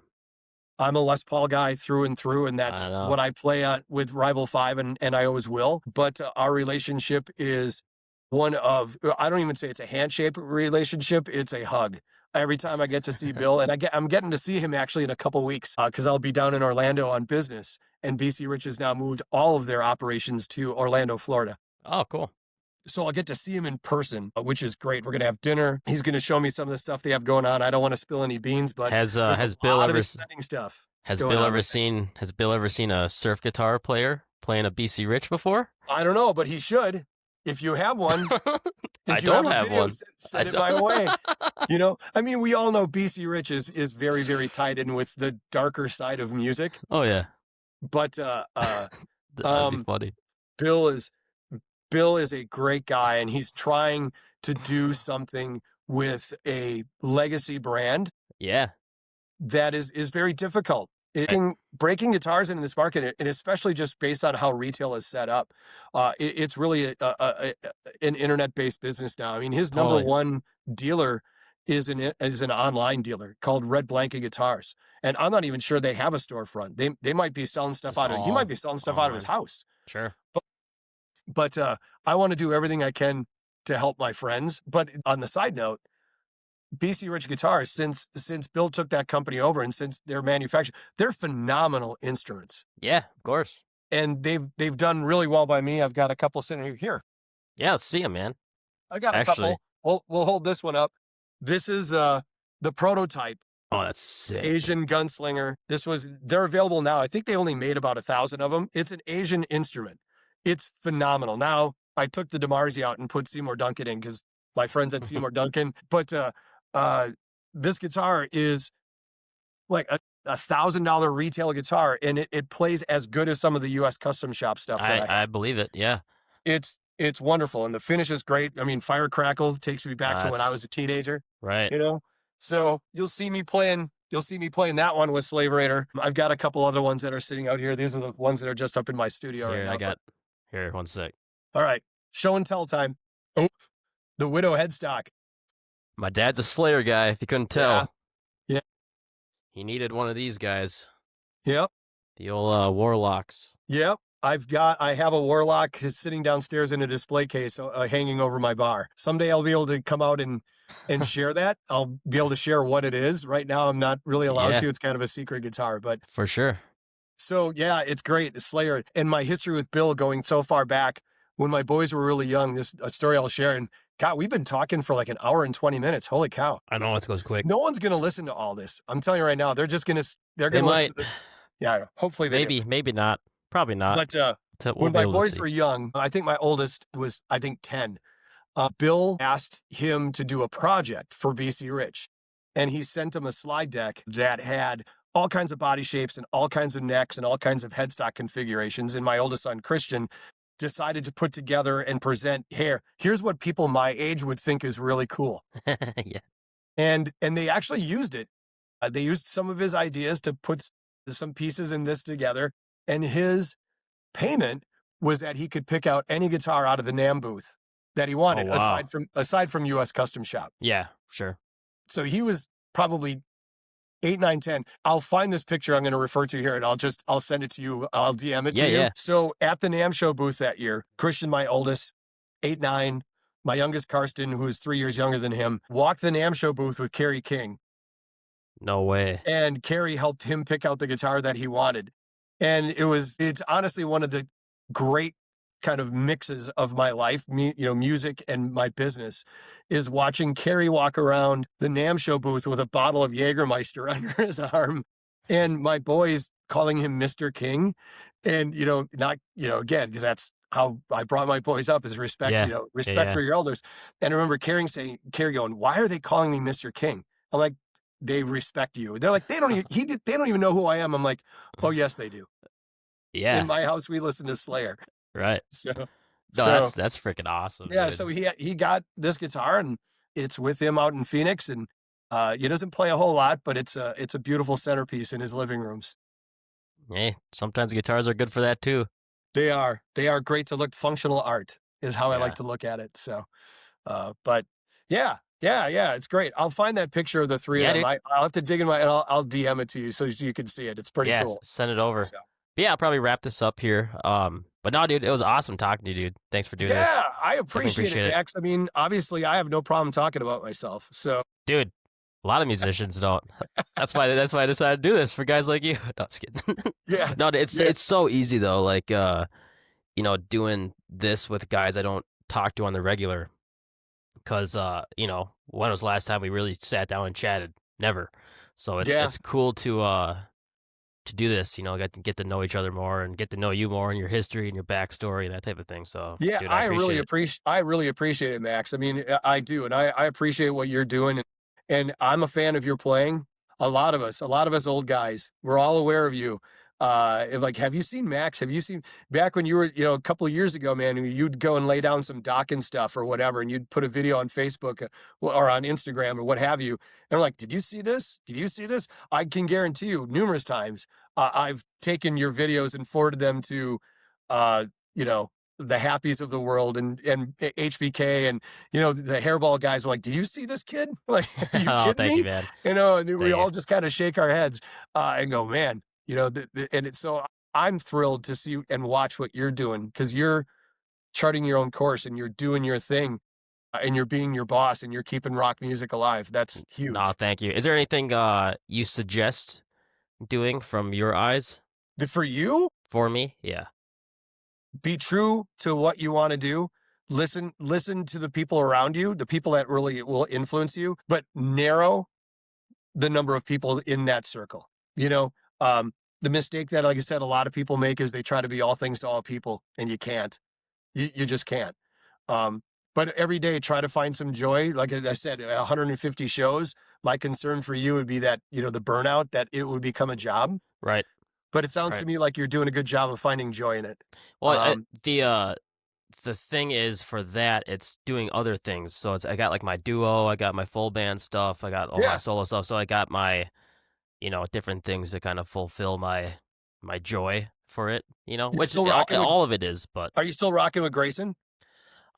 S2: I'm a Les Paul guy through and through, and that's
S1: I know.
S2: what I play with Rival 5, and I always will. But our relationship is one of, I don't even say it's a handshake relationship, it's a hug. Every time I get to see Bill, and I'm getting to see him actually in a couple weeks because I'll be down in Orlando on business, and BC Rich has now moved all of their operations to Orlando, Florida.
S1: Oh, cool.
S2: So I'll get to see him in person, which is great. We're going to have dinner. He's going to show me some of the stuff they have going on. I don't want to spill any beans, but
S1: Has
S2: there's
S1: has
S2: a
S1: Bill
S2: lot of
S1: ever
S2: exciting stuff.
S1: has
S2: going
S1: Bill
S2: on
S1: ever
S2: right
S1: seen has Bill ever seen a surf guitar player playing a BC Rich before?
S2: I don't know, but he should. If you have one,
S1: I
S2: if you
S1: don't
S2: have a
S1: have
S2: video,
S1: one.
S2: send
S1: I
S2: it my
S1: don't-
S2: way. You know, I mean, we all know BC Rich is very, very tied in with the darker side of music,
S1: Oh yeah.
S2: but
S1: That'd be
S2: um,
S1: funny.
S2: Bill is a great guy, and he's trying to do something with a legacy brand
S1: Yeah.
S2: that is very difficult. Breaking guitars into this market, and especially just based on how retail is set up, it's really an internet-based business now. I mean, his number
S1: Totally.
S2: one dealer is an online dealer called Red Blanket Guitars, and I'm not even sure they have a storefront. They might be selling stuff
S1: Just
S2: he might
S1: all
S2: be selling stuff out of his
S1: online.
S2: house.
S1: Sure.
S2: But I want to do everything I can to help my friends. But on the side note, BC Rich Guitars, since Bill took that company over and since they're manufactured, they're phenomenal instruments.
S1: Yeah, of course.
S2: And they've done really well by me. I've got a couple sitting here.
S1: Yeah, let's see him, man.
S2: I got a
S1: Actually.
S2: couple. We'll hold this one up. This is the prototype
S1: Oh, that's sick.
S2: Asian Gunslinger. They're available now. I think they only made about 1,000 of them. It's an Asian instrument. It's phenomenal. Now, I took the DeMarzy out and put Seymour Duncan in because my friends at Seymour Duncan. But this guitar is like a $1,000 retail guitar, and it plays as good as some of the U.S. custom shop stuff that I have.
S1: I believe it. Yeah.
S2: It's wonderful, and the finish is great. I mean, Fire Crackle takes me back to when I was a teenager.
S1: Right.
S2: You know, so you'll see me playing that one with Slave Raider. I've got a couple other ones that are sitting out here. These are the ones that are just up in my studio right
S1: Here,
S2: now.
S1: here, one sec.
S2: All right, show and tell time. Oh, the Widow headstock.
S1: My dad's a Slayer guy, if you couldn't tell.
S2: Yeah.
S1: He needed one of these guys.
S2: Yep.
S1: The old Warlocks.
S2: Yep. I have a Warlock sitting downstairs in a display case hanging over my bar. Someday I'll be able to come out and share that. I'll be able to share what it is. Right now I'm not really allowed to. It's kind of a secret guitar, but
S1: For sure.
S2: so yeah, it's great. Slayer, and my history with Bill going so far back when my boys were really young. This a story I'll share. And God, we've been talking for like an hour and 20 minutes. Holy cow!
S1: I know it goes quick.
S2: No one's gonna listen to all this. I'm telling you right now. They're just gonna
S1: They
S2: listen
S1: might.
S2: to yeah. Hopefully they do.
S1: Maybe not. Probably not.
S2: But
S1: We'll
S2: when
S1: be
S2: my
S1: able to
S2: boys
S1: see.
S2: were young, I think my oldest was, I think, 10. Bill asked him to do a project for BC Rich, and he sent him a slide deck that had all kinds of body shapes and all kinds of necks and all kinds of headstock configurations. And my oldest son, Christian, decided to put together and present, here's what people my age would think is really cool.
S1: Yeah.
S2: And they actually used it. They used some of his ideas to put some pieces in this together. And his payment was that he could pick out any guitar out of the NAMM booth that he
S1: Oh,
S2: wanted,
S1: wow.
S2: aside from US Custom Shop.
S1: Yeah, sure.
S2: So he was probably 8, 9, 10. I'll find this picture I'm going to refer to here, and I'll send it to you. I'll DM it
S1: Yeah,
S2: to you.
S1: yeah.
S2: So at the NAMM show booth that year, Christian, my oldest, 8, 9, my youngest Karsten, who is 3 years younger than him, walked the NAMM show booth with Kerry King.
S1: No way.
S2: And Kerry helped him pick out the guitar that he wanted. And it's honestly one of the great kind of mixes of my life, music and my business, is watching Kerry walk around the NAMM show booth with a bottle of Jägermeister under his arm, and my boys calling him Mr. King. And, not, again, because that's how I brought my boys up, is respect,
S1: Yeah.
S2: respect
S1: Yeah.
S2: for your elders. And I remember Kerry going, "Why are they calling me Mr. King?" I'm like, "They respect you." They're like, they don't even know who I am. I'm like, "Oh, yes, they do."
S1: Yeah.
S2: In my house, we listen to Slayer.
S1: Right.
S2: So,
S1: No, that's freaking awesome.
S2: yeah.
S1: Dude.
S2: So he got this guitar, and it's with him out in Phoenix, and he doesn't play a whole lot, but it's a beautiful centerpiece in his living rooms.
S1: Hey, sometimes guitars are good for that too.
S2: They are great to look. Functional art is how I like
S1: Yeah.
S2: to look at it. So, but yeah. It's great. I'll find that picture of the three
S1: Yeah,
S2: of them.
S1: dude.
S2: I'll have to dig in and I'll DM it to you so you can see it. It's pretty
S1: Yeah,
S2: cool.
S1: send it over.
S2: So.
S1: But yeah, I'll probably wrap this up here. But no, dude, it was awesome talking to you, dude. Thanks for doing this.
S2: Yeah, I
S1: Definitely
S2: appreciate it, Max. I mean, obviously, I have no problem talking about myself. So,
S1: Dude, a lot of musicians don't. That's why I decided to do this for guys like you. No, just kidding.
S2: yeah,
S1: No, it's so easy though. Like doing this with guys I don't talk to on the regular. Because when was the last time we really sat down and chatted? Never. So it's cool to do this, get to know each other more and get to know you more and your history and your backstory and that type of thing. So
S2: yeah,
S1: dude,
S2: I
S1: appreciate it.
S2: really appreciate it, Max. I mean, I do, and I appreciate what you're doing, and I'm a fan of your playing. A lot of us old guys, we're all aware of you. Like, have you seen Max? Have you seen back when you were, a couple of years ago, man, you'd go and lay down some Dawkins stuff or whatever, and you'd put a video on Facebook or on Instagram or what have you. And I'm like, did you see this? Did you see this? I can guarantee you numerous times I've taken your videos and forwarded them to, the Happies of the world and HBK and, the hairball guys are like, do you see this kid? Like, are you
S1: Oh,
S2: kidding
S1: thank
S2: me?
S1: you, man.
S2: And we
S1: Thank
S2: all
S1: you.
S2: just kind of shake our heads and go, man, so I'm thrilled to see and watch what you're doing because you're charting your own course and you're doing your thing and you're being your boss and you're keeping rock music alive. That's huge.
S1: No, thank you. Is there anything you suggest doing from your eyes
S2: For you,
S1: for me? Yeah.
S2: be true to what you want to do. Listen to the people around you, the people that really will influence you, but narrow the number of people in that circle. The mistake that, like I said, a lot of people make is they try to be all things to all people, and you can't. You just can't. But every day, try to find some joy. Like I said, 150 shows. My concern for you would be that, the burnout, that it would become a job.
S1: Right.
S2: But it sounds to me like you're doing a good job of finding joy in it.
S1: Well, the thing is for that, it's doing other things. So I got like my duo, I got my full band stuff, I got all my solo stuff. So I got my, different things to kind of fulfill my joy for it, which
S2: still rocking
S1: all of it is. But
S2: are you still rocking with Grayson?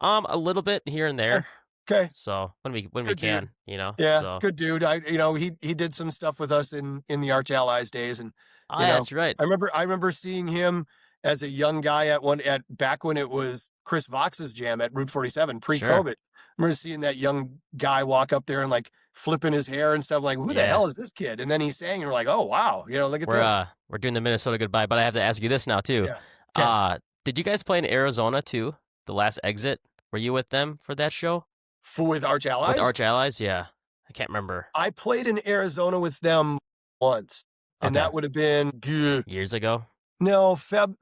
S1: a little bit here and there.
S2: Okay.
S1: So when we
S2: Good
S1: can,
S2: Yeah,
S1: So.
S2: good dude. He did some stuff with us in the Arch Allies days, and
S1: Oh, yeah, that's right.
S2: I remember seeing him as a young guy at back when it was Chris Vox's jam at Route 47 pre-COVID.
S1: Sure.
S2: I remember seeing that young guy walk up there and like flipping his hair and stuff. Like, who the hell is this kid? And then he sang, and we're like, oh wow, look at this.
S1: We're doing the Minnesota goodbye, but I have to ask you this now too.
S2: Yeah.
S1: Did you guys play in Arizona too? The last exit? Were you with them for that show?
S2: With Arch Allies?
S1: With Arch Allies, yeah. I can't remember.
S2: I played in Arizona with them once, and that would have been
S1: years ago.
S2: No, Feb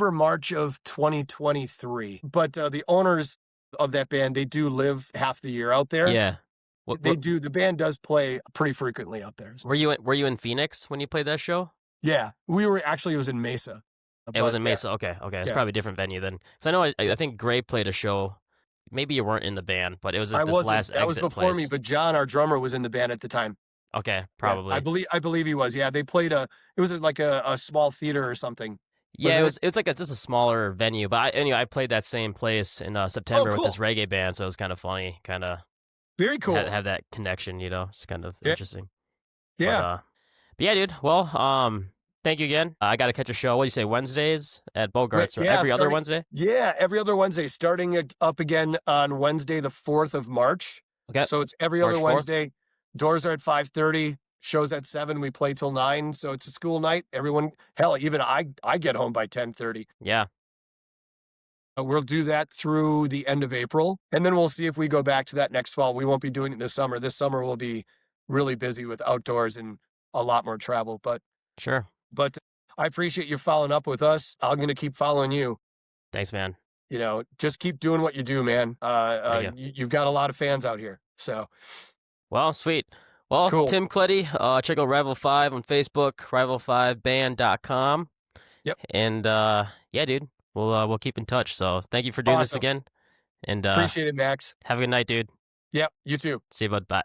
S2: or March of 2023. But the owners of that band, they do live half the year out there.
S1: Yeah,
S2: they do. The band does play pretty frequently out there.
S1: Were you in Phoenix when you played that show?
S2: Yeah, we were actually. It was in Mesa.
S1: It was in Mesa. Okay. It's probably a different venue then. Because I know I think Gray played a show. Maybe you weren't in the band, but it was at this last exit.
S2: That was before me, but John, our drummer, was in the band at the time.
S1: Okay, probably.
S2: Yeah, I believe he was. Yeah, they played it was like a small theater or something.
S1: Yeah,
S2: wasn't it?
S1: it was like just a smaller venue, but anyway, I played that same place in
S2: Oh,
S1: September with this
S2: cool.
S1: reggae band, so it was kind of funny, kind of
S2: Very cool.
S1: have that connection, It's kind of
S2: Yeah.
S1: interesting. But
S2: Yeah.
S1: but yeah, dude. Well, thank you again. I got to catch a show. What do you say, Wednesdays at Bogarts or
S2: Yeah.
S1: every other Wednesday?
S2: Yeah. Every other Wednesday, starting up again on Wednesday, the 4th of March.
S1: Okay,
S2: So it's every
S1: March
S2: other
S1: 4th.
S2: Wednesday. Doors are at 5:30. Shows at 7. We play till 9. So it's a school night. Everyone, hell, even I get home by 10:30.
S1: Yeah,
S2: We'll do that through the end of April, and then we'll see if we go back to that next fall. We won't be doing it this summer. This summer we'll be really busy with outdoors and a lot more travel.
S1: sure.
S2: But I appreciate you following up with us. I'm going to keep following you.
S1: Thanks, man.
S2: Just keep doing what you do, man.
S1: Thank you.
S2: You've got a lot of fans out here. So
S1: Well, sweet. Well,
S2: cool.
S1: Tim Kletti, check out Rival 5 on Facebook, rival5band.com.
S2: Yep.
S1: And yeah, dude, we'll keep in touch. So thank you for doing this
S2: Awesome.
S1: again. And
S2: Appreciate it, Max.
S1: have a good night, dude.
S2: Yep. You too.
S1: See you, bud. Bye.